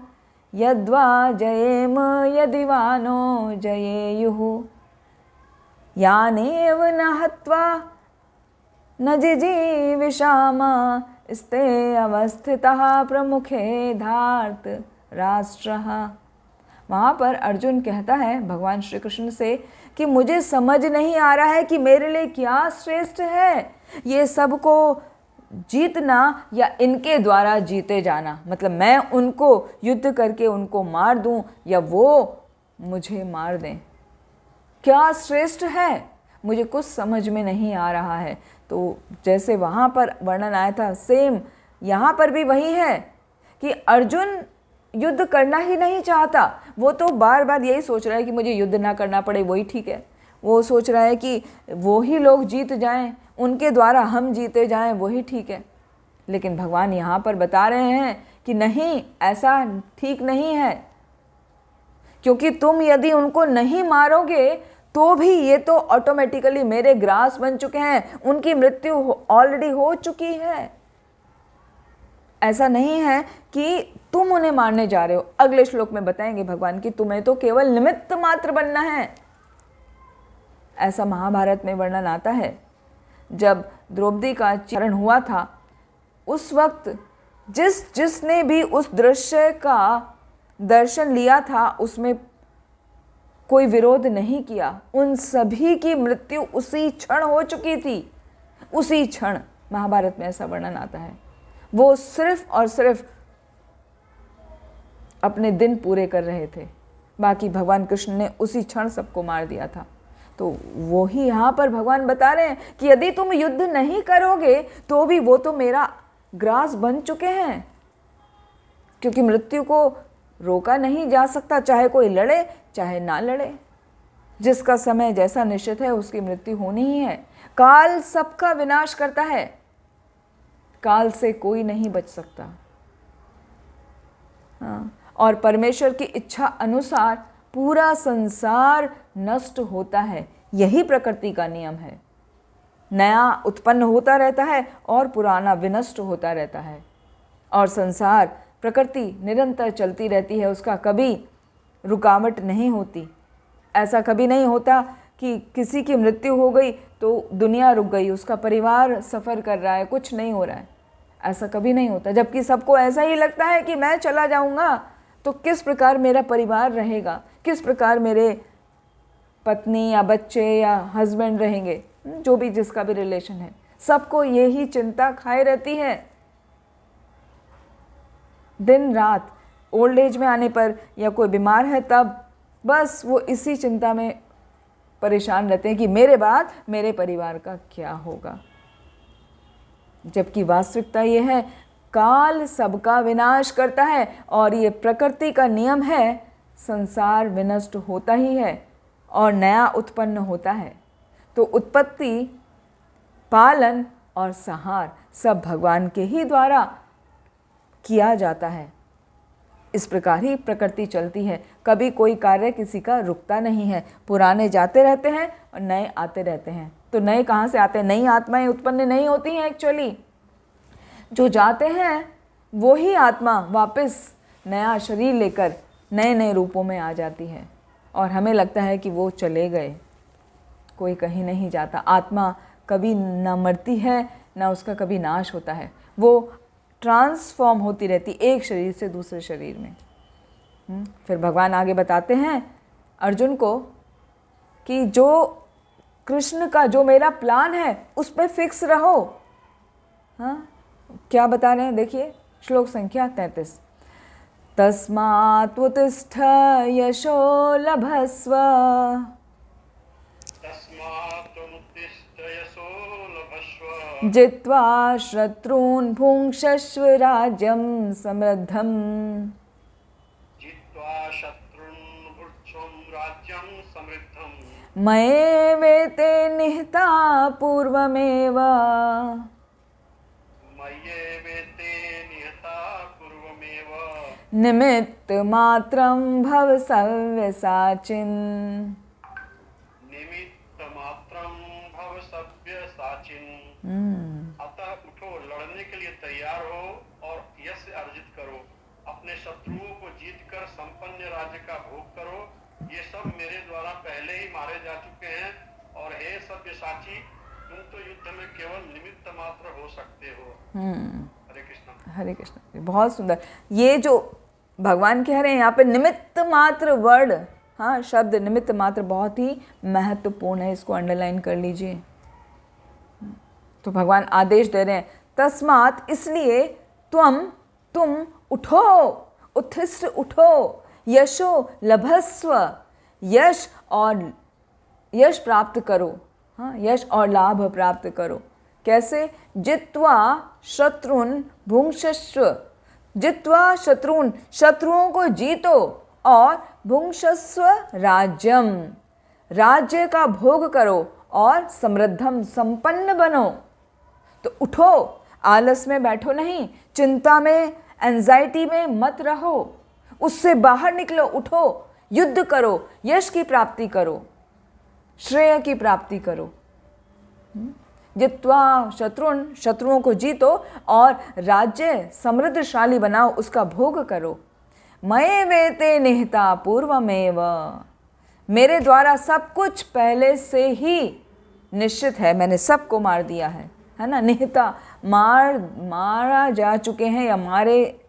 यद्वा जयेम यदिवानो जयेयुः यानेव न हत्वा न जिजीविषाम स्ते अवस्थितः प्रमुखे धार्त राष्ट्रः। वहाँ पर अर्जुन कहता है भगवान श्री कृष्ण से कि मुझे समझ नहीं आ रहा है कि मेरे लिए क्या श्रेष्ठ है, ये सबको जीतना या इनके द्वारा जीते जाना। मतलब मैं उनको युद्ध करके उनको मार दूं या वो मुझे मार दें, क्या श्रेष्ठ है, मुझे कुछ समझ में नहीं आ रहा है। तो जैसे वहाँ पर वर्णन आया था, सेम यहाँ पर भी वही है कि अर्जुन युद्ध करना ही नहीं चाहता। वो तो बार बार यही सोच रहा है कि मुझे युद्ध ना करना पड़े, वही ठीक है। वो सोच रहा है कि वो ही लोग जीत जाएं, उनके द्वारा हम जीते जाएं, वही ठीक है। लेकिन भगवान यहाँ पर बता रहे हैं कि नहीं, ऐसा ठीक नहीं है, क्योंकि तुम यदि उनको नहीं मारोगे तो भी ये तो ऑटोमेटिकली मेरे ग्रास बन चुके हैं, उनकी मृत्यु ऑलरेडी हो चुकी है। ऐसा नहीं है कि तुम उन्हें मारने जा रहे हो। अगले श्लोक में बताएंगे भगवान कि तुम्हें तो केवल निमित्त मात्र बनना है। ऐसा महाभारत में वर्णन आता है। जब द्रौपदी का चरण हुआ था, उस वक्त जिसने भी उस दृश्य का दर्शन लिया था उसमें कोई विरोध नहीं किया। उन सभी की मृत्यु उसी क्षण हो चुकी थी, उसी क्षण। महाभारत में ऐसा वर्णन आता है। वो सिर्फ और सिर्फ अपने दिन पूरे कर रहे थे, बाकी भगवान कृष्ण ने उसी क्षण सबको मार दिया था। तो वो ही यहाँ पर भगवान बता रहे हैं कि यदि तुम युद्ध नहीं करोगे तो भी वो तो मेरा ग्रास बन चुके हैं, क्योंकि मृत्यु को रोका नहीं जा सकता, चाहे कोई लड़े चाहे ना लड़े। जिसका समय जैसा निश्चित है उसकी मृत्यु होनी ही है। काल सबका विनाश करता है, काल से कोई नहीं बच सकता। हाँ, और परमेश्वर की इच्छा अनुसार पूरा संसार नष्ट होता है। यही प्रकृति का नियम है। नया उत्पन्न होता रहता है और पुराना विनष्ट होता रहता है। और संसार, प्रकृति निरंतर चलती रहती है, उसका कभी रुकावट नहीं होती। ऐसा कभी नहीं होता कि किसी की मृत्यु हो गई तो दुनिया रुक गई, उसका परिवार सफ़र कर रहा है, कुछ नहीं हो रहा है। ऐसा कभी नहीं होता। जबकि सबको ऐसा ही लगता है कि मैं चला जाऊंगा तो किस प्रकार मेरा परिवार रहेगा, किस प्रकार मेरे पत्नी या बच्चे या हस्बैंड रहेंगे, जो भी जिसका भी रिलेशन है। सबको यही चिंता खाए रहती है दिन रात। ओल्ड एज में आने पर या कोई बीमार है तब बस वो इसी चिंता में परेशान रहते हैं कि मेरे बाद मेरे परिवार का क्या होगा। जबकि वास्तविकता ये है, काल सबका विनाश करता है और ये प्रकृति का नियम है। संसार विनष्ट होता ही है और नया उत्पन्न होता है। तो उत्पत्ति, पालन और संहार सब भगवान के ही द्वारा किया जाता है। इस प्रकार ही प्रकृति चलती है। कभी कोई कार्य किसी का रुकता नहीं है। पुराने जाते रहते हैं और नए आते रहते हैं। तो नए कहाँ से आते हैं? नई आत्माएं उत्पन्न नहीं होती हैं एक्चुअली। जो जाते हैं वो ही आत्मा वापस नया शरीर लेकर नए नए रूपों में आ जाती है और हमें लगता है कि वो चले गए। कोई कहीं नहीं जाता। आत्मा कभी ना मरती है, ना उसका कभी नाश होता है। वो ट्रांसफॉर्म होती रहती एक शरीर से दूसरे शरीर में। फिर भगवान आगे बताते हैं अर्जुन को कि जो कृष्ण का जो मेरा प्लान है उस पर फिक्स रहो। हाँ, क्या बता रहे हैं देखिए, श्लोक संख्या 33। तस्मात् उत्तिष्ठ यशो लभस्व जित्वा शत्रून् भुङ्क्षस्व राज्यं समृद्धम्। मयैवेते निहता पूर्वमेव। निमित्त मात्रं भव सव्यसाचिन्। अतः उठो, लड़ने के लिए तैयार हो और यश अर्जित करो। अपने शत्रुओं को जीतकर संपन्न राज्य का भोग करो। ये सब मेरे द्वारा पहले ही मारे जा चुके हैं और हे सव्यसाची, तुम तो युद्ध में केवल निमित्त मात्र हो सकते हो। हरे कृष्ण। हरे कृष्ण। बहुत सुंदर। ये जो भगवान कह रहे हैं यहाँ पे निमित्त मात्र वर्ड, हाँ, शब्द निमित्त मात्र बहुत ही महत्वपूर्ण है। इसको अंडरलाइन कर लीजिए। तो भगवान आदेश दे रहे हैं, तस्मात्, इसलिए, तुम उठो, उत्थिष्ठ उठो, यशो लभस्व, यश प्राप्त करो। हाँ, यश और लाभ प्राप्त करो। कैसे? जित्वा शत्रुन भुङ्क्षस्व, जित्वा शत्रुन, शत्रुओं को जीतो और भुङ्क्षस्व राज्यम, राज्य का भोग करो और समृद्धम, संपन्न बनो। तो उठो, आलस में बैठो नहीं, चिंता में, एंजाइटी में मत रहो, उससे बाहर निकलो। उठो, युद्ध करो, यश की प्राप्ति करो, श्रेय की प्राप्ति करो। जित्वा शत्रुन, शत्रुओं को जीतो और राज्य समृद्धशाली बनाओ, उसका भोग करो। मयैवेते निहता पूर्वमेव, मेरे द्वारा सब कुछ पहले से ही निश्चित है। मैंने सबको मार दिया है ना। निहता, मारा जा चुके हैं या मारे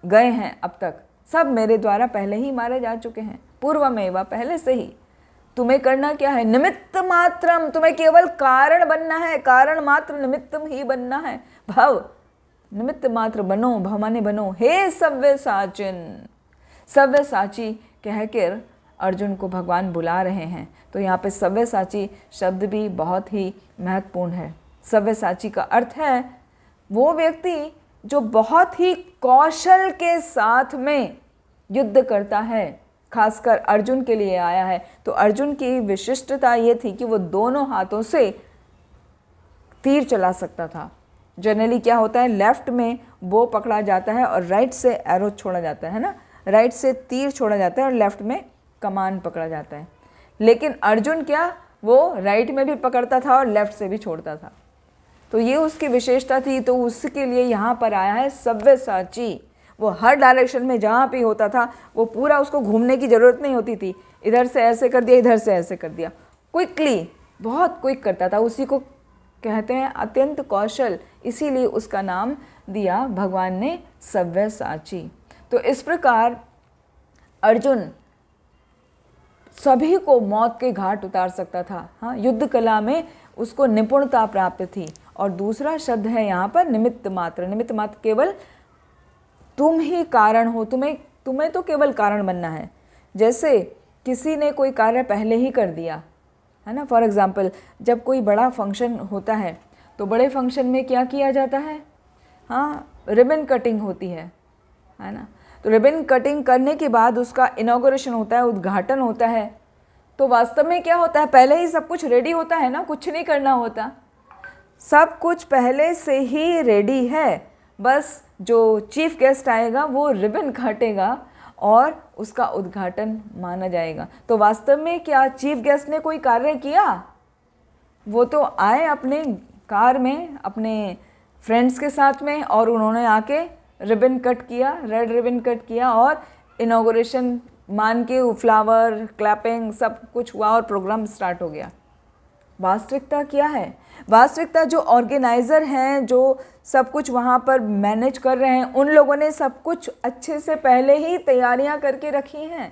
गए हैं अब तक, सब मेरे द्वारा पहले ही मारे जा चुके हैं। पूर्वमेव, पहले से ही। तुम्हें करना क्या है? निमित्त मात्रम, तुम्हें केवल कारण बनना है। कारण मात्र निमित्तम ही बनना है। भव, निमित्त मात्र बनो, भवाने बनो। हे सव्यसाचिन, सव्यसाची कहकर अर्जुन को भगवान बुला रहे हैं। तो यहाँ पे सव्यसाची शब्द भी बहुत ही महत्वपूर्ण है। सव्यसाची का अर्थ है वो व्यक्ति जो बहुत ही कौशल के साथ में युद्ध करता है। खासकर अर्जुन के लिए आया है। तो अर्जुन की विशिष्टता ये थी कि वो दोनों हाथों से तीर चला सकता था। जनरली क्या होता है, लेफ्ट में बो पकड़ा जाता है और राइट से एरो छोड़ा जाता है ना। राइट से तीर छोड़ा जाता है और लेफ्ट में कमान पकड़ा जाता है। लेकिन अर्जुन क्या, वो राइट में भी पकड़ता था और लेफ्ट से भी छोड़ता था। तो ये उसकी विशेषता थी। तो उसके लिए यहाँ पर आया है सव्यसाची। वो हर डायरेक्शन में जहाँ भी होता था वो पूरा, उसको घूमने की ज़रूरत नहीं होती थी। इधर से ऐसे कर दिया, इधर से ऐसे कर दिया, क्विकली, बहुत क्विक करता था। उसी को कहते हैं अत्यंत कौशल। इसीलिए उसका नाम दिया भगवान ने सव्यसाची। तो इस प्रकार अर्जुन सभी को मौत के घाट उतार सकता था। हाँ, युद्ध कला में उसको निपुणता प्राप्त थी। और दूसरा शब्द है यहाँ पर निमित्त मात्र। निमित्त मात्र, केवल तुम ही कारण हो। तुम्हें तो केवल कारण बनना है। जैसे किसी ने कोई कार्य पहले ही कर दिया है ना। फॉर एग्ज़ाम्पल, जब कोई बड़ा फंक्शन होता है तो बड़े फंक्शन में क्या किया जाता है, हाँ, रिबन कटिंग होती है ना। तो रिबन कटिंग करने के बाद उसका इनॉग्रेशन होता है, उद्घाटन होता है। तो वास्तव में क्या होता है, पहले ही सब कुछ रेडी होता है ना, कुछ नहीं करना होता, सब कुछ पहले से ही रेडी है। बस जो चीफ गेस्ट आएगा वो रिबन काटेगा और उसका उद्घाटन माना जाएगा। तो वास्तव में क्या चीफ गेस्ट ने कोई कार्य किया? वो तो आए अपने कार में अपने फ्रेंड्स के साथ में और उन्होंने आके रिबन कट किया, रेड रिबन कट किया और इनॉग्रेशन मान के फ्लावर क्लैपिंग सब कुछ हुआ और प्रोग्राम स्टार्ट हो गया। वास्तविकता क्या है? वास्तविकता जो ऑर्गेनाइज़र हैं, जो सब कुछ वहाँ पर मैनेज कर रहे हैं, उन लोगों ने सब कुछ अच्छे से पहले ही तैयारियां करके रखी हैं।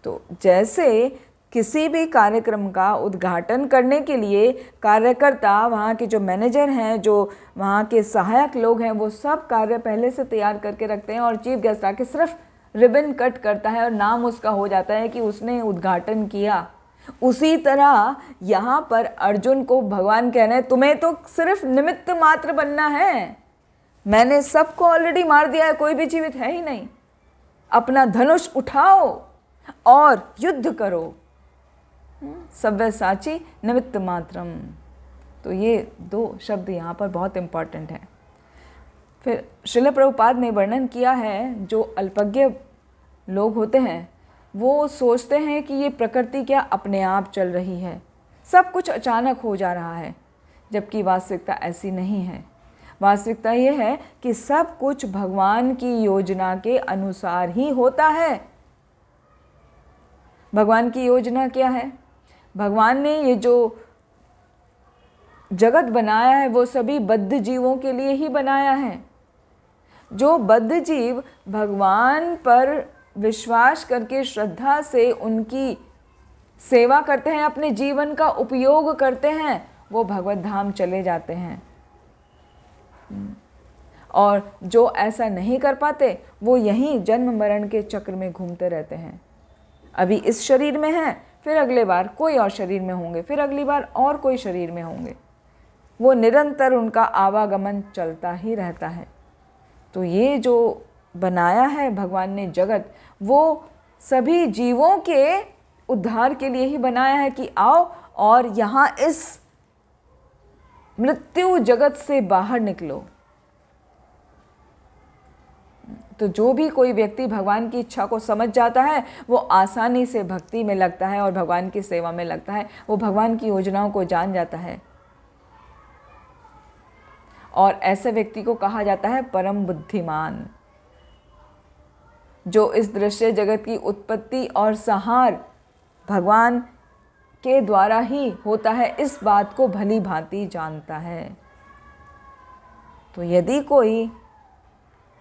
तो जैसे किसी भी कार्यक्रम का उद्घाटन करने के लिए कार्यकर्ता, वहाँ के जो मैनेजर हैं, जो वहाँ के सहायक लोग हैं, वो सब कार्य पहले से तैयार करके रखते हैं और चीफ गेस्ट आके सिर्फ रिबन कट करता है और नाम उसका हो जाता है कि उसने उद्घाटन किया। उसी तरह यहाँ पर अर्जुन को भगवान कह रहे हैं, तुम्हें तो सिर्फ निमित्त मात्र बनना है, मैंने सबको ऑलरेडी मार दिया है, कोई भी जीवित है ही नहीं। अपना धनुष उठाओ और युद्ध करो। सव्यसाची निमित्त मात्रम। तो ये दो शब्द यहाँ पर बहुत इम्पॉर्टेंट हैं। फिर श्रील प्रभुपाद ने वर्णन किया है, जो अल्पज्ञ लोग होते हैं वो सोचते हैं कि ये प्रकृति क्या अपने आप चल रही है, सब कुछ अचानक हो जा रहा है, जबकि वास्तविकता ऐसी नहीं है। वास्तविकता ये है कि सब कुछ भगवान की योजना के अनुसार ही होता है। भगवान की योजना क्या है? भगवान ने ये जो जगत बनाया है वो सभी बद्ध जीवों के लिए ही बनाया है। जो बद्ध जीव भगवान पर विश्वास करके श्रद्धा से उनकी सेवा करते हैं, अपने जीवन का उपयोग करते हैं, वो भगवत धाम चले जाते हैं। और जो ऐसा नहीं कर पाते वो यहीं जन्म मरण के चक्र में घूमते रहते हैं। अभी इस शरीर में हैं, फिर अगले बार कोई और शरीर में होंगे, फिर अगली बार और कोई शरीर में होंगे। वो निरंतर उनका आवागमन चलता ही रहता है। तो ये जो बनाया है भगवान ने जगत, वो सभी जीवों के उद्धार के लिए ही बनाया है कि आओ और यहाँ इस मृत्यु जगत से बाहर निकलो। तो जो भी कोई व्यक्ति भगवान की इच्छा को समझ जाता है वो आसानी से भक्ति में लगता है और भगवान की सेवा में लगता है। वो भगवान की योजनाओं को जान जाता है और ऐसे व्यक्ति को कहा जाता है परम बुद्धिमान, जो इस दृश्य जगत की उत्पत्ति और संहार भगवान के द्वारा ही होता है, इस बात को भली भांति जानता है। तो यदि कोई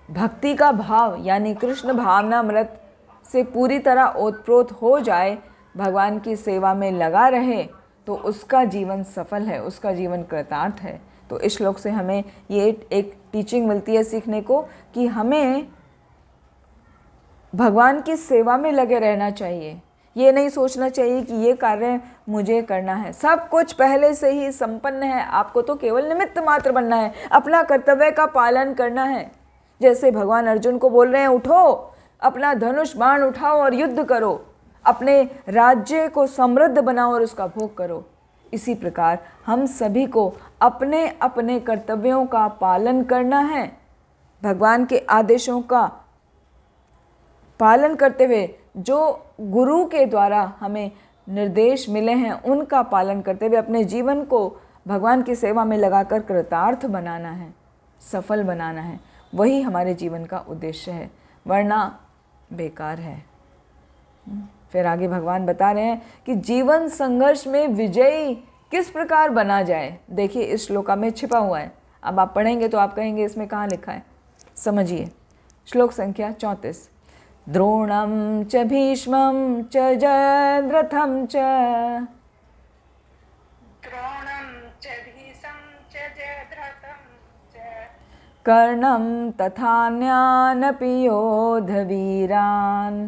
भक्ति का भाव यानी कृष्ण भावनामृत से पूरी तरह ओतप्रोत हो जाए, भगवान की सेवा में लगा रहे, तो उसका जीवन सफल है, उसका जीवन कृतार्थ है। तो इस श्लोक से हमें ये एक टीचिंग मिलती है सीखने को कि हमें भगवान की सेवा में लगे रहना चाहिए। ये नहीं सोचना चाहिए कि ये कार्य मुझे करना है, सब कुछ पहले से ही संपन्न है, आपको तो केवल निमित्त मात्र बनना है, अपना कर्तव्य का पालन करना है। जैसे भगवान अर्जुन को बोल रहे हैं, उठो, अपना धनुष बाण उठाओ और युद्ध करो, अपने राज्य को समृद्ध बनाओ और उसका भोग करो। इसी प्रकार हम सभी को अपने अपने कर्तव्यों का पालन करना है, भगवान के आदेशों का पालन करते हुए जो गुरु के द्वारा हमें निर्देश मिले हैं उनका पालन करते हुए अपने जीवन को भगवान की सेवा में लगाकर कृतार्थ बनाना है, सफल बनाना है। वही हमारे जीवन का उद्देश्य है, वरना बेकार है। फिर आगे भगवान बता रहे हैं कि जीवन संघर्ष में विजयी किस प्रकार बना जाए। देखिए इस श्लोका में छिपा हुआ है, अब आप पढ़ेंगे तो आप कहेंगे इसमें कहाँ लिखा है। समझिए श्लोक संख्या 34। द्रोणं च भीष्मं च जयद्रथं च कर्णं तथान्यानपि योधवीरान्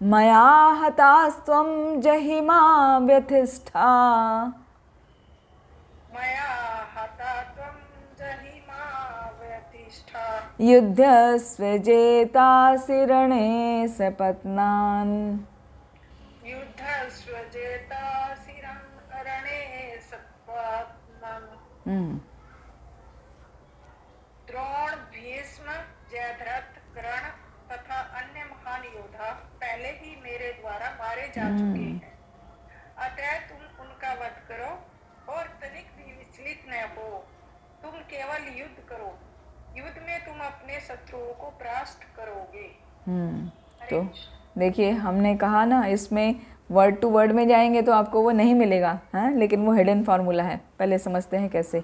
मया हतास्त्वं जहिमा व्यथिष्ठा मया हता त्वं जहिमा व्यतिष्ठा युध्यस्व जेतासि रणे सपत्नान्। युद्धस्व जेतासि रणे सपत्नान्। द्रोण, भीष्म, जयद्रथ, कर्ण तथा अन्य महान योद्धा पहले ही मेरे द्वारा मारे जा चुके हैं। अतः तुम उनका वध करो और तनिक भी विचलित न हो। तुम केवल युद्ध करो। युद्ध में तुम अपने शत्रुओं को परास्त करोगे। तो देखिए, हमने कहा ना, इसमें वर्ड टू वर्ड में जाएंगे तो आपको वो नहीं मिलेगा, हाँ, लेकिन वो हिडन फार्मूला है। पहले समझते हैं कैसे।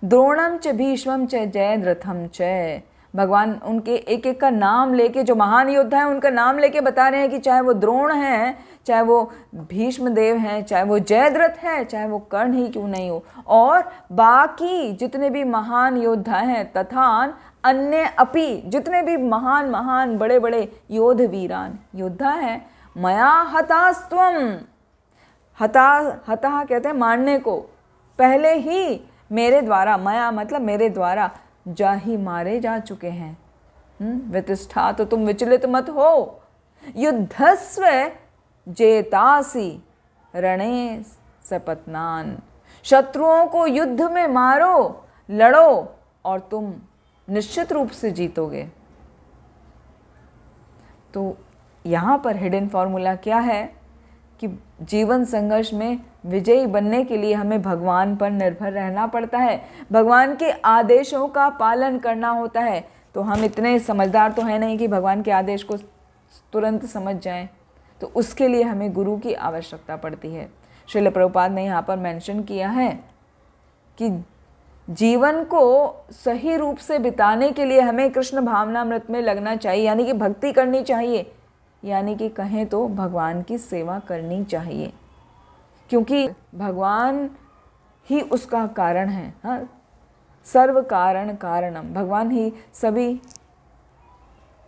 द्रोणम च भीष्मम च जयद्रथम च, भगवान उनके एक एक का नाम लेके, जो महान योद्धा है उनका नाम लेके बता रहे हैं कि चाहे वो द्रोण हैं, चाहे वो भीष्म देव हैं, चाहे वो जयद्रथ है, चाहे वो कर्ण ही क्यों नहीं हो, और बाकी जितने भी महान योद्धा हैं तथा अन्य अपि जितने भी महान महान बड़े बड़े योद्ध वीरान योद्धा हैं, मया हतास्त्वम, हता कहते हैं मारने को, पहले ही मेरे द्वारा, मया मतलब मेरे द्वारा, जा ही मारे जा चुके हैं। व्यतिष्ठा, तो तुम विचलित मत हो। युद्धस्व जेतासी रणे सपत्नान, शत्रुओं को युद्ध में मारो, लड़ो और तुम निश्चित रूप से जीतोगे। तो यहाँ पर हिडन फॉर्मूला क्या है कि जीवन संघर्ष में विजयी बनने के लिए हमें भगवान पर निर्भर रहना पड़ता है, भगवान के आदेशों का पालन करना होता है। तो हम इतने समझदार तो हैं नहीं कि भगवान के आदेश को तुरंत समझ जाएं, तो उसके लिए हमें गुरु की आवश्यकता पड़ती है। श्रील प्रभुपाद ने यहाँ पर मेंशन किया है कि जीवन को सही रूप से बिताने के लिए हमें कृष्ण भावनामृत में लगना चाहिए, यानी कि भक्ति करनी चाहिए, यानी कि कहें तो भगवान की सेवा करनी चाहिए, क्योंकि भगवान ही उसका कारण है। हाँ, सर्व कारण कारणम, भगवान ही सभी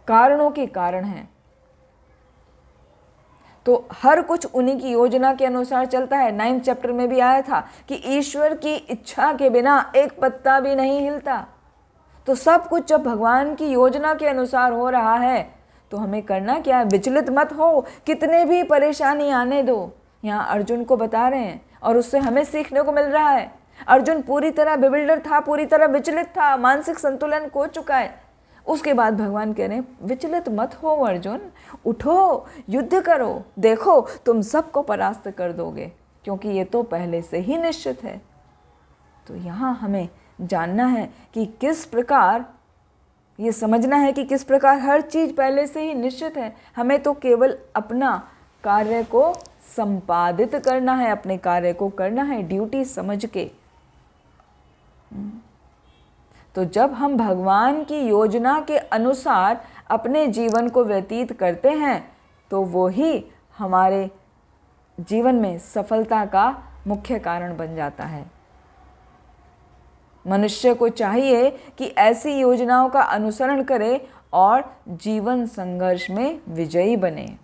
कारणों के कारण हैं। तो हर कुछ उन्हीं की योजना के अनुसार चलता है। 9th चैप्टर में भी आया था कि ईश्वर की इच्छा के बिना एक पत्ता भी नहीं हिलता। तो सब कुछ जब भगवान की योजना के अनुसार हो रहा है तो हमें करना क्या है? विचलित मत हो, कितने भी परेशानी आने दो। यहाँ अर्जुन को बता रहे हैं और उससे हमें सीखने को मिल रहा है। अर्जुन पूरी तरह बिविल्डर था, पूरी तरह विचलित था, मानसिक संतुलन खो चुका है। उसके बाद भगवान कह रहे हैं विचलित मत हो अर्जुन, उठो, युद्ध करो, देखो तुम सबको परास्त कर दोगे, क्योंकि ये तो पहले से ही निश्चित है। तो यहाँ हमें जानना है कि किस प्रकार, ये समझना है कि किस प्रकार हर चीज़ पहले से ही निश्चित है। हमें तो केवल अपना कार्य को संपादित करना है, अपने कार्य को करना है ड्यूटी समझ के। तो जब हम भगवान की योजना के अनुसार अपने जीवन को व्यतीत करते हैं तो वो ही हमारे जीवन में सफलता का मुख्य कारण बन जाता है। मनुष्य को चाहिए कि ऐसी योजनाओं का अनुसरण करे और जीवन संघर्ष में विजयी बने।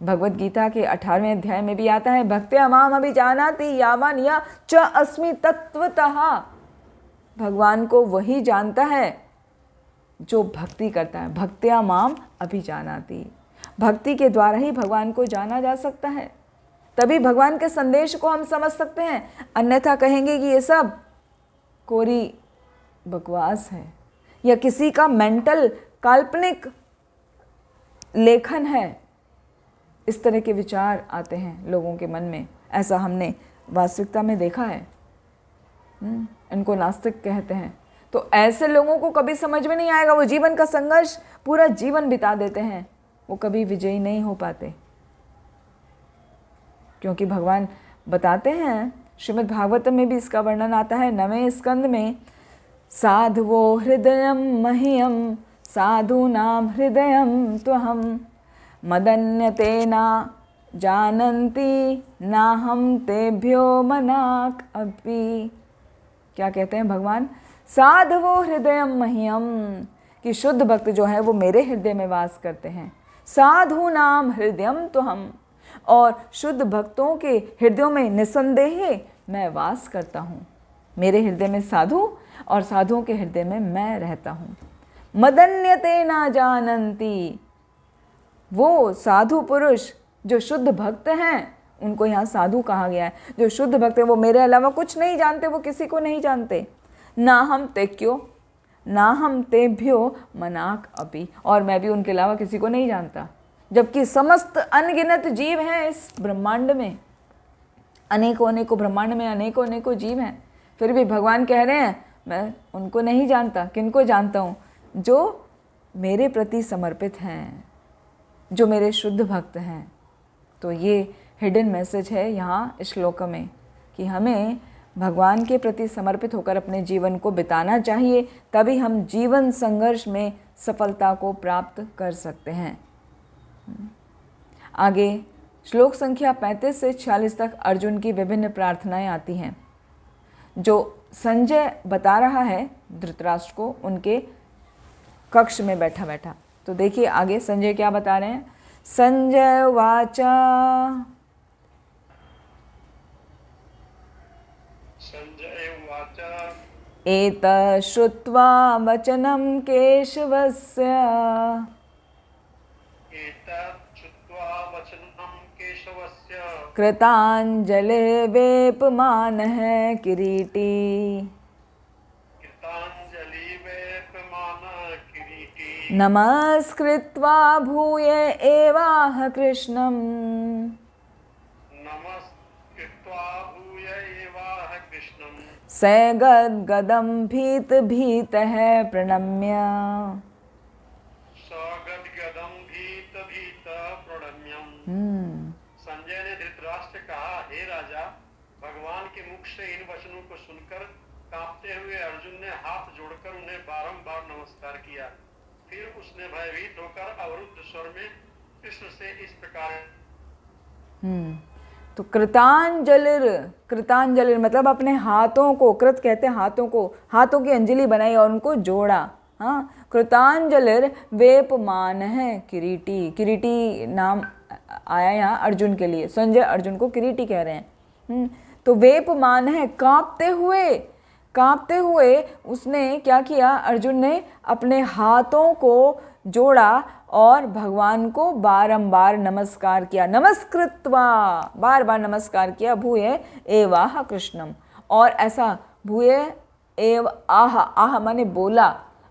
भगवत गीता के 18वें अध्याय में भी आता है, भक्त्या माम अभिजानाति यावान या च अस्मि तत्वतः। भगवान को वही जानता है जो भक्ति करता है। भक्त्या माम अभिजानाति, भक्ति के द्वारा ही भगवान को जाना जा सकता है, तभी भगवान के संदेश को हम समझ सकते हैं। अन्यथा कहेंगे कि ये सब कोरी बकवास है या किसी का मेंटल काल्पनिक लेखन है। इस तरह के विचार आते हैं लोगों के मन में, ऐसा हमने वास्तविकता में देखा है। इनको नास्तिक कहते हैं। तो ऐसे लोगों को कभी समझ में नहीं आएगा। वो जीवन का संघर्ष पूरा जीवन बिता देते हैं, वो कभी विजयी नहीं हो पाते। क्योंकि भगवान बताते हैं, श्रीमद् भागवतम में भी इसका वर्णन आता है 9वें स्कंद में, साधवो हृदयम मह्यम साधूनाम हृदयम त्वहम मदन्यतेना जानन्ति नाहम तेभ्यो मनाक अपि। क्या कहते हैं भगवान? साधवो हृदयम मह्यम, कि शुद्ध भक्त जो है वो मेरे हृदय में वास करते हैं। साधूनाम हृदयम तो हम, और शुद्ध भक्तों के हृदयों में निसंदेह मैं वास करता हूँ। मेरे हृदय में साधु और साधुओं के हृदय में मैं रहता हूँ। मदन्यते ना जानन्ति, वो साधु पुरुष जो शुद्ध भक्त हैं, उनको यहाँ साधु कहा गया है। जो शुद्ध भक्त हैं वो मेरे अलावा कुछ नहीं जानते, वो किसी को नहीं जानते। ना हम तेक्यो ना हम तेभ्यो मनाक अपि, और मैं भी उनके अलावा किसी को नहीं जानता। जबकि समस्त अनगिनत जीव हैं इस ब्रह्मांड में, अनेकों अनेकों ब्रह्मांड में अनेकों अनेकों जीव हैं, फिर भी भगवान कह रहे हैं मैं उनको नहीं जानता। किनको जानता हूँ? जो मेरे प्रति समर्पित हैं, जो मेरे शुद्ध भक्त हैं। तो ये हिडन मैसेज है यहाँ श्लोक में कि हमें भगवान के प्रति समर्पित होकर अपने जीवन को बिताना चाहिए, तभी हम जीवन संघर्ष में सफलता को प्राप्त कर सकते हैं। आगे श्लोक संख्या 35 से 46 तक अर्जुन की विभिन्न प्रार्थनाएं आती हैं, जो संजय बता रहा है धृतराष्ट्र को उनके कक्ष में बैठा बैठा। तो देखिए आगे संजय क्या बता रहे हैं। संजय वाचा, संजय उवाच एतत् श्रुत्वा वचनं केशवस्य, एतत् श्रुत्वा वचनं केशवस्य कृताञ्जलिर्वेपमानः किरीटी, कृताञ्जलिवेपमानः किरीटी नमस्कृत्वा भूय एवाह कृष्णं, नमस्कृत्वा भूय एवाह कृष्णं स गद्गदं भीतः प्रणम्य, सगद्गदं भीत प्रणम्यम्। संजय ने धृतराष्ट्र से कहा, हे राजा, भगवान के मुख से इन वचनों को सुनकर कांपते हुए अर्जुन ने हाथ जोड़कर उन्हें बारंबार नमस्कार किया। फिर उसने भयभीत होकर अवरुद्ध स्वर में कृष्ण से इस प्रकार तो कृतांजलिर मतलब अपने हाथों को, कृत कहते हैं हाथों को, हाथों की अंजलि बनाई और उनको जोड़ा। हाँ, कृतांजलिर वेपमान है किरीटी, किरीटी नाम आया यहाँ अर्जुन के लिए। संजय अर्जुन को किरीटी कह रहे हैं। तो वेपमान है, कांपते हुए उसने क्या किया, अर्जुन ने अपने हाथों को जोड़ा और भगवान को बारंबार नमस्कार किया। नमस्कृत्वा, बार बार नमस्कार किया। भूय एवाह कृष्णम, और ऐसा भूय एव आह, आह माने बोला,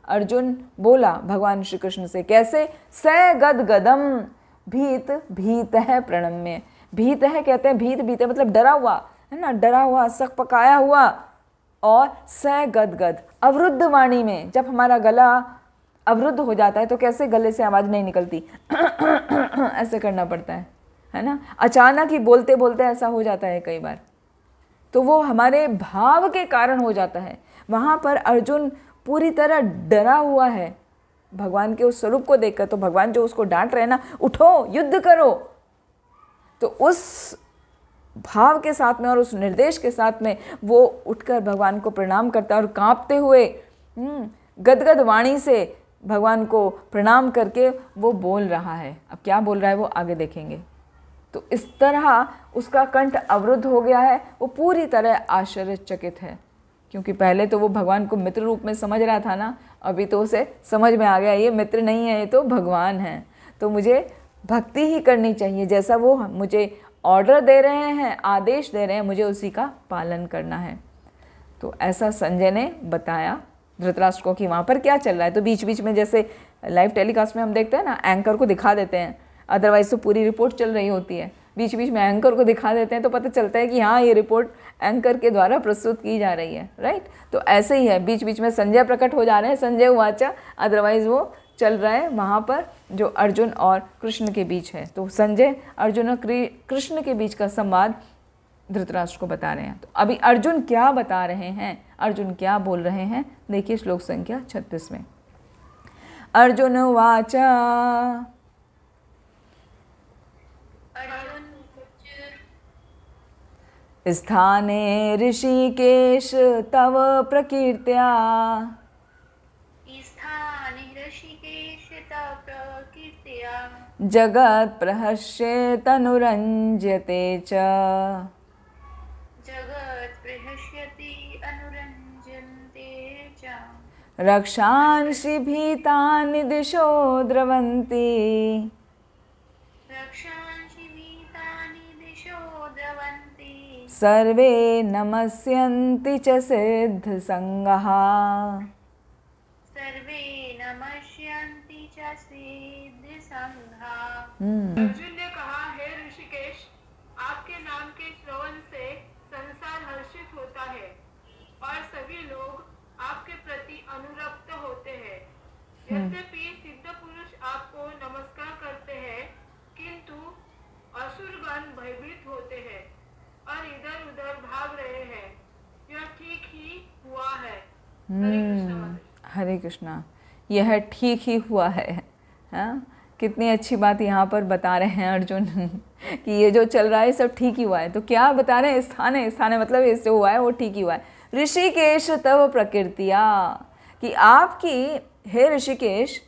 अर्जुन बोला भगवान श्री कृष्ण से। कैसे? स गदगदम भीत है प्रणम्य। भीत है कहते हैं, भीत है मतलब डरा हुआ है ना, डरा हुआ, सक पकाया हुआ। और स गदगद, अवरुद्ध वाणी में, जब हमारा गला अवरुद्ध हो जाता है तो कैसे गले से आवाज़ नहीं निकलती, ऐसे करना पड़ता है ना। अचानक ही बोलते बोलते ऐसा हो जाता है कई बार, तो वो हमारे भाव के कारण हो जाता है। वहाँ पर अर्जुन पूरी तरह डरा हुआ है भगवान के उस स्वरूप को देखकर। तो भगवान जो उसको डांट रहे ना, उठो युद्ध करो, तो उस भाव के साथ में और उस निर्देश के साथ में वो उठकर भगवान को प्रणाम करता है और कांपते हुए गदगद वाणी से भगवान को प्रणाम करके वो बोल रहा है। अब क्या बोल रहा है वो आगे देखेंगे। तो इस तरह उसका कंठ अवरुद्ध हो गया है। वो पूरी तरह आश्चर्यचकित है, क्योंकि पहले तो वो भगवान को मित्र रूप में समझ रहा था ना, अभी तो उसे समझ में आ गया ये मित्र नहीं है, ये तो भगवान है। तो मुझे भक्ति ही करनी चाहिए, जैसा वो मुझे ऑर्डर दे रहे हैं, आदेश दे रहे हैं, मुझे उसी का पालन करना है। तो ऐसा संजय ने बताया धृतराष्ट्र को कि वहाँ पर क्या चल रहा है। तो बीच बीच में जैसे लाइव टेलीकास्ट में हम देखते हैं ना, एंकर को दिखा देते हैं, अदरवाइज तो पूरी रिपोर्ट चल रही होती है। बीच बीच में एंकर को दिखा देते हैं तो पता चलता है कि हाँ, ये रिपोर्ट एंकर के द्वारा प्रस्तुत की जा रही है, राइट। तो ऐसे ही है, बीच बीच में संजय प्रकट हो जा रहे हैं, संजय वाचा, अदरवाइज वो चल रहा है वहाँ पर जो अर्जुन और कृष्ण के बीच है। तो संजय अर्जुन और कृष्ण के बीच का संवाद धृतराष्ट्र को बता रहे हैं। तो अभी अर्जुन क्या बता रहे हैं, अर्जुन क्या बोल रहे हैं, देखिए श्लोक संख्या 36 में। अर्जुन वाचा, स्थाने ऋषिकेश तव प्रकीर्त्या, स्थाने ऋषिकेश तव प्रकीर्त्या, जगत् प्रहस्येतनुरञ्जते च। जगत्प्रहस्यति अनुरञ्जन्ते च। रक्षांसि भीतानि दिशो द्रवन्ति। रक्षांसि भीतानि दिशो द्रवन्ति। सर्वे नमस्यन्ति च सिद्धसङ्गः। सर्वे नमस्यन्ति च सिद्धसङ्गः। अर्जुन ने कहा, हे ऋषिकेश, आपके नाम के श्रवण से संसार हर्षित होता है और सभी लोग आपके प्रति अनुरक्त होते हैं। यद्यपि सिद्ध पुरुष आपको नमस्कार करते हैं, किंतु असुरगण भयभीत होते हैं और इधर उधर भाग रहे हैं। यह ठीक ही हुआ है। हरे कृष्णा माता। हरे कृष्णा। यह ठीक ही हुआ है। हाँ, कितनी अच्छी बात यहाँ पर बता रहे हैं अर्जुन कि ये जो चल रहा है सब ठीक ही हुआ है। तो क्या बता रहे हैं? स्थान है, स्थान है मतलब इससे हुआ है वो ठीक ही हुआ है। ऋषिकेश तव प्रकृतिया, कि आपकी, हे ऋषिकेश,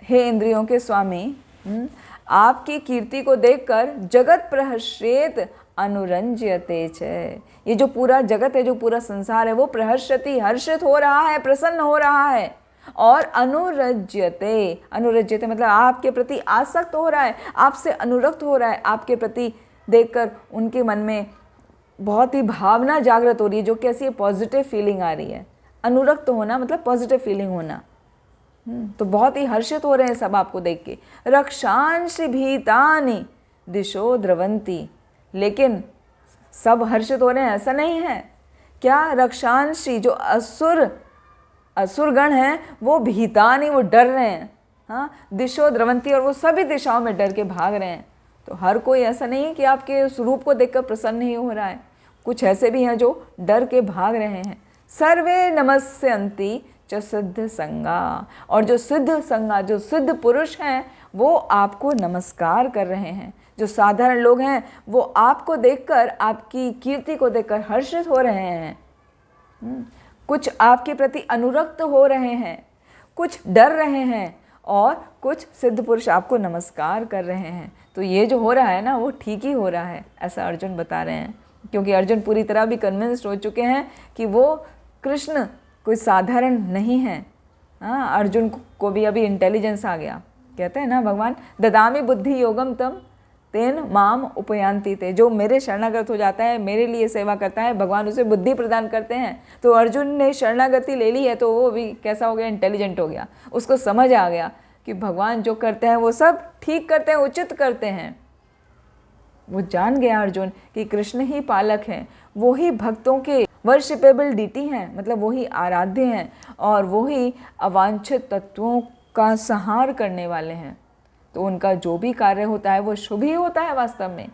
हे इंद्रियों के स्वामी, आपकी कीर्ति को देखकर जगत प्रहर्षेत अनुरंज्यते च। ये जो पूरा जगत है, जो पूरा संसार है, वो प्रहर्षति, हर्षित हो रहा है, प्रसन्न हो रहा है। और अनुरज्यते, अनुरज्यते मतलब आपके प्रति आसक्त हो रहा है, आपसे अनुरक्त हो रहा है। आपके प्रति देखकर उनके मन में बहुत ही भावना जागृत हो रही है, जो कैसी है, पॉजिटिव फीलिंग आ रही है। अनुरक्त होना मतलब पॉजिटिव फीलिंग होना। तो बहुत ही हर्षित हो रहे हैं सब आपको देख के। रक्षांसि भीतानि दिशो द्रवंती, लेकिन सब हर्षित हो रहे हैं ऐसा नहीं है। क्या? रक्षांसि, जो असुरगण हैं वो भीतानि, वो डर रहे हैं। हाँ, दिशो द्रवंती, और वो सभी दिशाओं में डर के भाग रहे हैं। तो हर कोई ऐसा नहीं है कि आपके उस रूप को देखकर प्रसन्न नहीं हो रहा है। कुछ ऐसे भी हैं जो डर के भाग रहे हैं। सर्वे नमस्यन्ति च सिद्ध संगा, और जो सिद्ध संगा, जो सिद्ध पुरुष हैं वो आपको नमस्कार कर रहे हैं। जो साधारण लोग हैं वो आपको देखकर, आपकी कीर्ति को देखकर हर्षित हो रहे हैं। कुछ आपके प्रति अनुरक्त हो रहे हैं, कुछ डर रहे हैं, और कुछ सिद्ध पुरुष आपको नमस्कार कर रहे हैं। तो ये जो हो रहा है ना, वो ठीक ही हो रहा है, ऐसा अर्जुन बता रहे हैं। क्योंकि अर्जुन पूरी तरह भी कन्विंस्ड हो चुके हैं कि वो कृष्ण कोई साधारण नहीं है। हाँ, अर्जुन को भी अभी इंटेलिजेंस आ गया। कहते हैं ना भगवान, ददामि बुद्धि योगम तम तेन माम उपयांति ते। जो मेरे शरणागत हो जाता है, मेरे लिए सेवा करता है, भगवान उसे बुद्धि प्रदान करते हैं। तो अर्जुन ने शरणागति ले ली है, तो वो भी कैसा हो गया, इंटेलिजेंट हो गया। उसको समझ आ गया कि भगवान जो करते हैं वो सब ठीक करते हैं, उचित करते हैं। वो जान गया अर्जुन कि कृष्ण ही पालक हैं, वो ही भक्तों के वर्शिपेबल डीटी हैं, मतलब वो ही आराध्य हैं, और वो ही अवांछित तत्वों का संहार करने वाले हैं। तो उनका जो भी कार्य होता है वो शुभ ही होता है वास्तव में।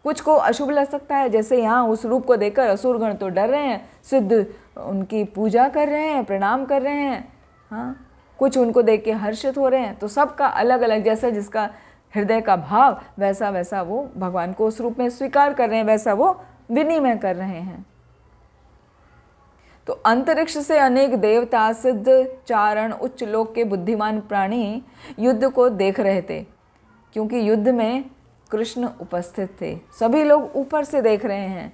कुछ को अशुभ लग सकता है, जैसे यहाँ उस रूप को देखकर असुरगण तो डर रहे हैं, सिद्ध उनकी पूजा कर रहे हैं, प्रणाम कर रहे हैं। हाँ, कुछ उनको देख के हर्षित हो रहे हैं। तो सबका अलग अलग, जैसा जिसका हृदय का भाव, वैसा वैसा वो भगवान को उस रूप में स्वीकार कर रहे हैं, वैसा वो विनिमय कर रहे हैं। तो अंतरिक्ष से अनेक देवता, सिद्ध, चारण, उच्च लोक के बुद्धिमान प्राणी युद्ध को देख रहे थे, क्योंकि युद्ध में कृष्ण उपस्थित थे। सभी लोग ऊपर से देख रहे हैं।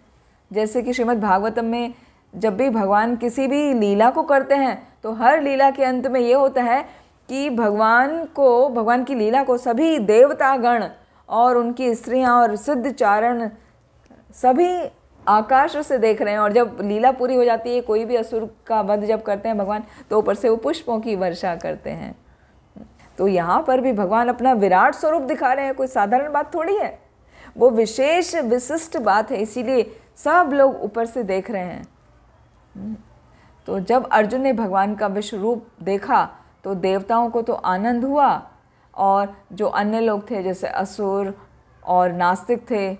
जैसे कि श्रीमद् भागवतम में जब भी भगवान किसी भी लीला को करते हैं, तो हर लीला के अंत में ये होता है कि भगवान की लीला को सभी देवतागण और उनकी स्त्रियां और सिद्ध, चारण सभी आकाश से देख रहे हैं। और जब लीला पूरी हो जाती है, कोई भी असुर का वध जब करते हैं भगवान, तो ऊपर से वो पुष्पों की वर्षा करते हैं। तो यहाँ पर भी भगवान अपना विराट स्वरूप दिखा रहे हैं, कोई साधारण बात थोड़ी है, वो विशेष विशिष्ट बात है, इसीलिए सब लोग ऊपर से देख रहे हैं। तो जब अर्जुन ने भगवान का विश्व रूप देखा तो देवताओं को तो आनंद हुआ, और जो अन्य लोग थे जैसे असुर और नास्तिक थे,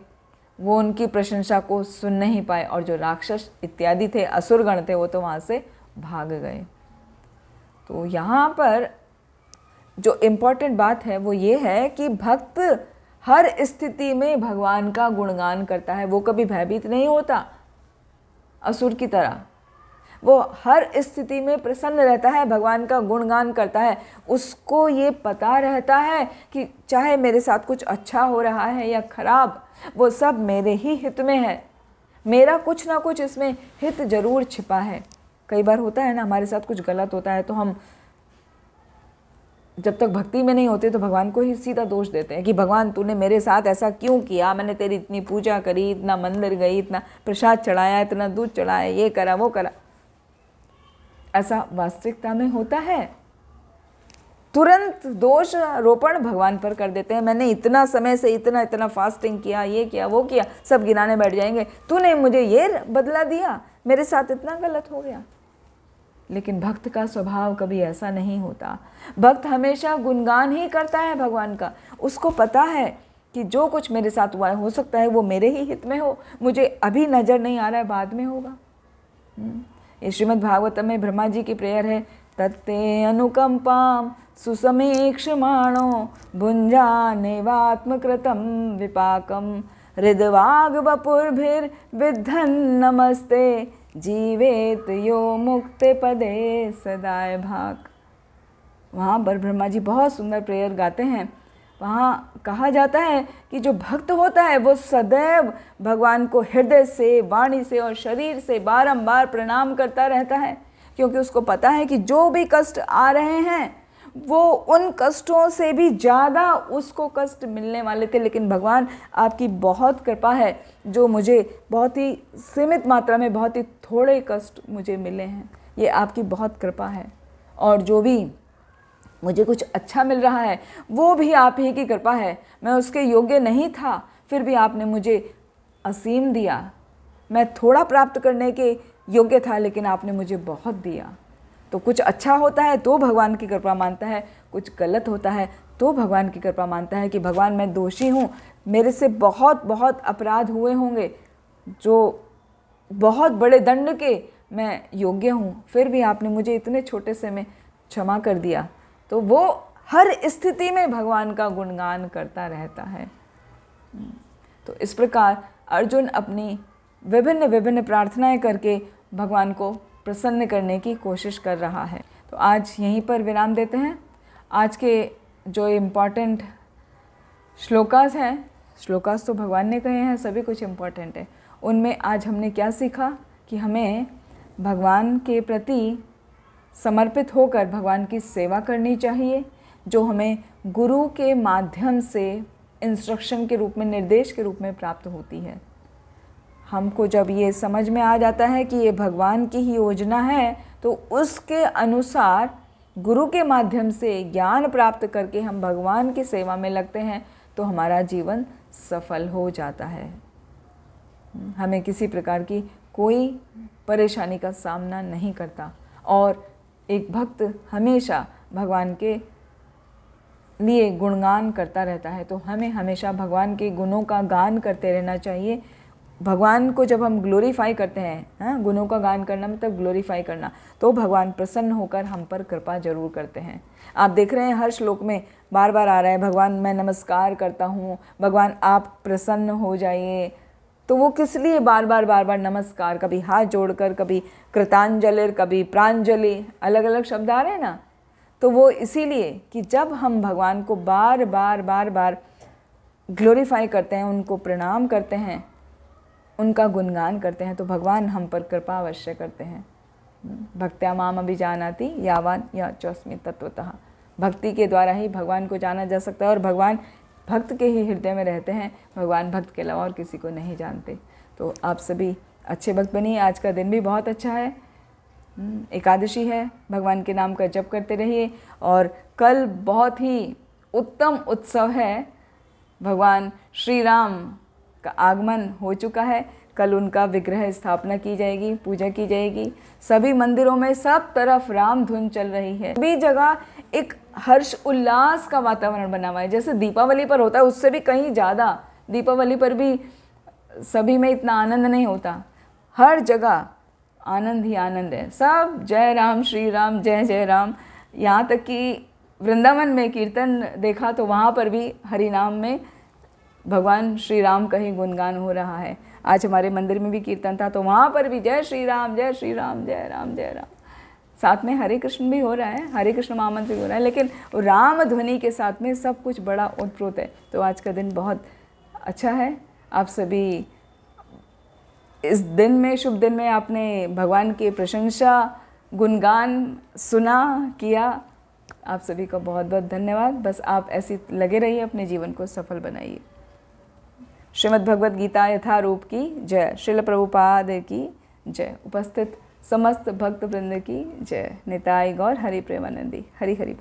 वो उनकी प्रशंसा को सुन नहीं पाए, और जो राक्षस इत्यादि थे, असुरगण थे, वो तो वहाँ से भाग गए। तो यहाँ पर जो इम्पोर्टेंट बात है वो ये है कि भक्त हर स्थिति में भगवान का गुणगान करता है, वो कभी भयभीत नहीं होता असुर की तरह। वो हर स्थिति में प्रसन्न रहता है, भगवान का गुणगान करता है। उसको ये पता रहता है कि चाहे मेरे साथ कुछ अच्छा हो रहा है या खराब, वो सब मेरे ही हित में है, मेरा कुछ ना कुछ इसमें हित जरूर छिपा है। कई बार होता है ना, हमारे साथ कुछ गलत होता है तो हम जब तक भक्ति में नहीं होते तो भगवान को ही सीधा दोष देते हैं कि भगवान तूने मेरे साथ ऐसा क्यों किया, मैंने तेरी इतनी पूजा करी, इतना मंदिर गई, इतना प्रसाद चढ़ाया, इतना दूध चढ़ाया, ये करा वो करा। ऐसा वास्तविकता में होता है। तुरंत दोष आरोपण भगवान पर कर देते हैं। मैंने इतना समय से इतना इतना फास्टिंग किया, ये किया वो किया, सब गिनाने बैठ जाएंगे, तूने मुझे ये बदला दिया, मेरे साथ इतना गलत हो गया। लेकिन भक्त का स्वभाव कभी ऐसा नहीं होता। भक्त हमेशा गुणगान ही करता है भगवान का। उसको पता है कि जो कुछ मेरे साथ हुआ है, हो सकता है वो मेरे ही हित में हो, मुझे अभी नज़र नहीं आ रहा है, बाद में होगा। ये श्रीमद् भागवतम में ब्रह्मा जी की प्रेयर है, तत्ते अनुकंपाम सुसमीक्षमाणो भुंजानेवात्मकृतं विपाकम हृदवाग वपुर्भिर्विद्धन् नमस्ते जीवेत यो मुक्ते पदे सदाय भाग। वहाँ पर ब्रह्मा जी बहुत सुंदर प्रेयर गाते हैं। वहाँ कहा जाता है कि जो भक्त होता है वो सदैव भगवान को हृदय से, वाणी से और शरीर से बारंबार प्रणाम करता रहता है, क्योंकि उसको पता है कि जो भी कष्ट आ रहे हैं वो उन कष्टों से भी ज़्यादा उसको कष्ट मिलने वाले थे। लेकिन भगवान आपकी बहुत कृपा है, जो मुझे बहुत ही सीमित मात्रा में बहुत ही थोड़े कष्ट मुझे मिले हैं, ये आपकी बहुत कृपा है। और जो भी मुझे कुछ अच्छा मिल रहा है वो भी आप ही की कृपा है। मैं उसके योग्य नहीं था, फिर भी आपने मुझे असीम दिया। मैं थोड़ा प्राप्त करने के योग्य था, लेकिन आपने मुझे बहुत दिया। तो कुछ अच्छा होता है तो भगवान की कृपा मानता है, कुछ गलत होता है तो भगवान की कृपा मानता है कि भगवान मैं दोषी हूँ, मेरे से बहुत बहुत अपराध हुए होंगे, जो बहुत बड़े दंड के मैं योग्य हूँ, फिर भी आपने मुझे इतने छोटे से में क्षमा कर दिया। तो वो हर स्थिति में भगवान का गुणगान करता रहता है। तो इस प्रकार अर्जुन अपनी विभिन्न विभिन्न प्रार्थनाएं करके भगवान को प्रसन्न करने की कोशिश कर रहा है। तो आज यहीं पर विराम देते हैं। आज के जो इम्पॉर्टेंट श्लोकास हैं, श्लोकास तो भगवान ने कहे हैं, सभी कुछ इम्पॉर्टेंट है। उनमें आज हमने क्या सीखा कि हमें भगवान के प्रति समर्पित होकर भगवान की सेवा करनी चाहिए, जो हमें गुरु के माध्यम से इंस्ट्रक्शन के रूप में, निर्देश के रूप में प्राप्त होती है। हमको जब ये समझ में आ जाता है कि ये भगवान की ही योजना है, तो उसके अनुसार गुरु के माध्यम से ज्ञान प्राप्त करके हम भगवान की सेवा में लगते हैं, तो हमारा जीवन सफल हो जाता है। हमें किसी प्रकार की कोई परेशानी का सामना नहीं करता। और एक भक्त हमेशा भगवान के लिए गुणगान करता रहता है। तो हमें हमेशा भगवान के गुणों का गान करते रहना चाहिए। भगवान को जब हम ग्लोरीफाई करते हैं, गुणों का गान करना मतलब ग्लोरीफाई करना, तो भगवान प्रसन्न होकर हम पर कृपा जरूर करते हैं। आप देख रहे हैं हर श्लोक में बार बार आ रहा है, भगवान मैं नमस्कार करता हूँ, भगवान आप प्रसन्न हो जाइए। तो वो किस लिए बार बार नमस्कार, कभी हाथ जोड़कर, कभी कृतांजलि, कभी प्रांजलि, अलग अलग शब्द आ रहे हैं ना। तो वो इसीलिए कि जब हम भगवान को बार बार ग्लोरीफाई करते हैं, उनको प्रणाम करते हैं, उनका गुणगान करते हैं, तो भगवान हम पर कृपा अवश्य करते हैं। भक्त्या माम अभिजानाति यावान या चौस्मी तत्वतः। भक्ति के द्वारा ही भगवान को जाना जा सकता है, और भगवान भक्त के ही हृदय में रहते हैं। भगवान भक्त के अलावा और किसी को नहीं जानते। तो आप सभी अच्छे भक्त बनिए। आज का दिन भी बहुत अच्छा है, एकादशी है, भगवान के नाम का जप करते रहिए। और कल बहुत ही उत्तम उत्सव है, भगवान श्री राम का आगमन हो चुका है। कल उनका विग्रह स्थापना की जाएगी, पूजा की जाएगी। सभी मंदिरों में सब तरफ राम धुन चल रही है, सभी जगह एक हर्ष उल्लास का वातावरण बना हुआ है। जैसे दीपावली पर होता है, उससे भी कहीं ज़्यादा। दीपावली पर भी सभी में इतना आनंद नहीं होता, हर जगह आनंद ही आनंद है। सब जय राम, श्री राम, जय जय राम। यहाँ तक कि वृंदावन में कीर्तन देखा तो वहाँ पर भी हरि नाम में भगवान श्री राम का ही गुणगान हो रहा है। आज हमारे मंदिर में भी कीर्तन था तो वहाँ पर भी जय श्री राम, जय श्री राम, जय राम, जय राम। साथ में हरे कृष्ण भी हो रहा है, हरे कृष्ण महामंत्र भी हो रहा है, लेकिन राम ध्वनि के साथ में सब कुछ बड़ा ओतप्रोत है। तो आज का दिन बहुत अच्छा है। आप सभी इस दिन में, शुभ दिन में आपने भगवान की प्रशंसा, गुणगान सुना, किया। आप सभी का बहुत बहुत धन्यवाद। बस आप ऐसे लगे रहिए, अपने जीवन को सफल बनाइए। श्रीमद् भगवद गीता यथारूप की जय। श्रील प्रभुपाद की जय। उपस्थित समस्त भक्त वृंद की जय। निताई गौर हरि प्रेमानंदी। हरि हरि।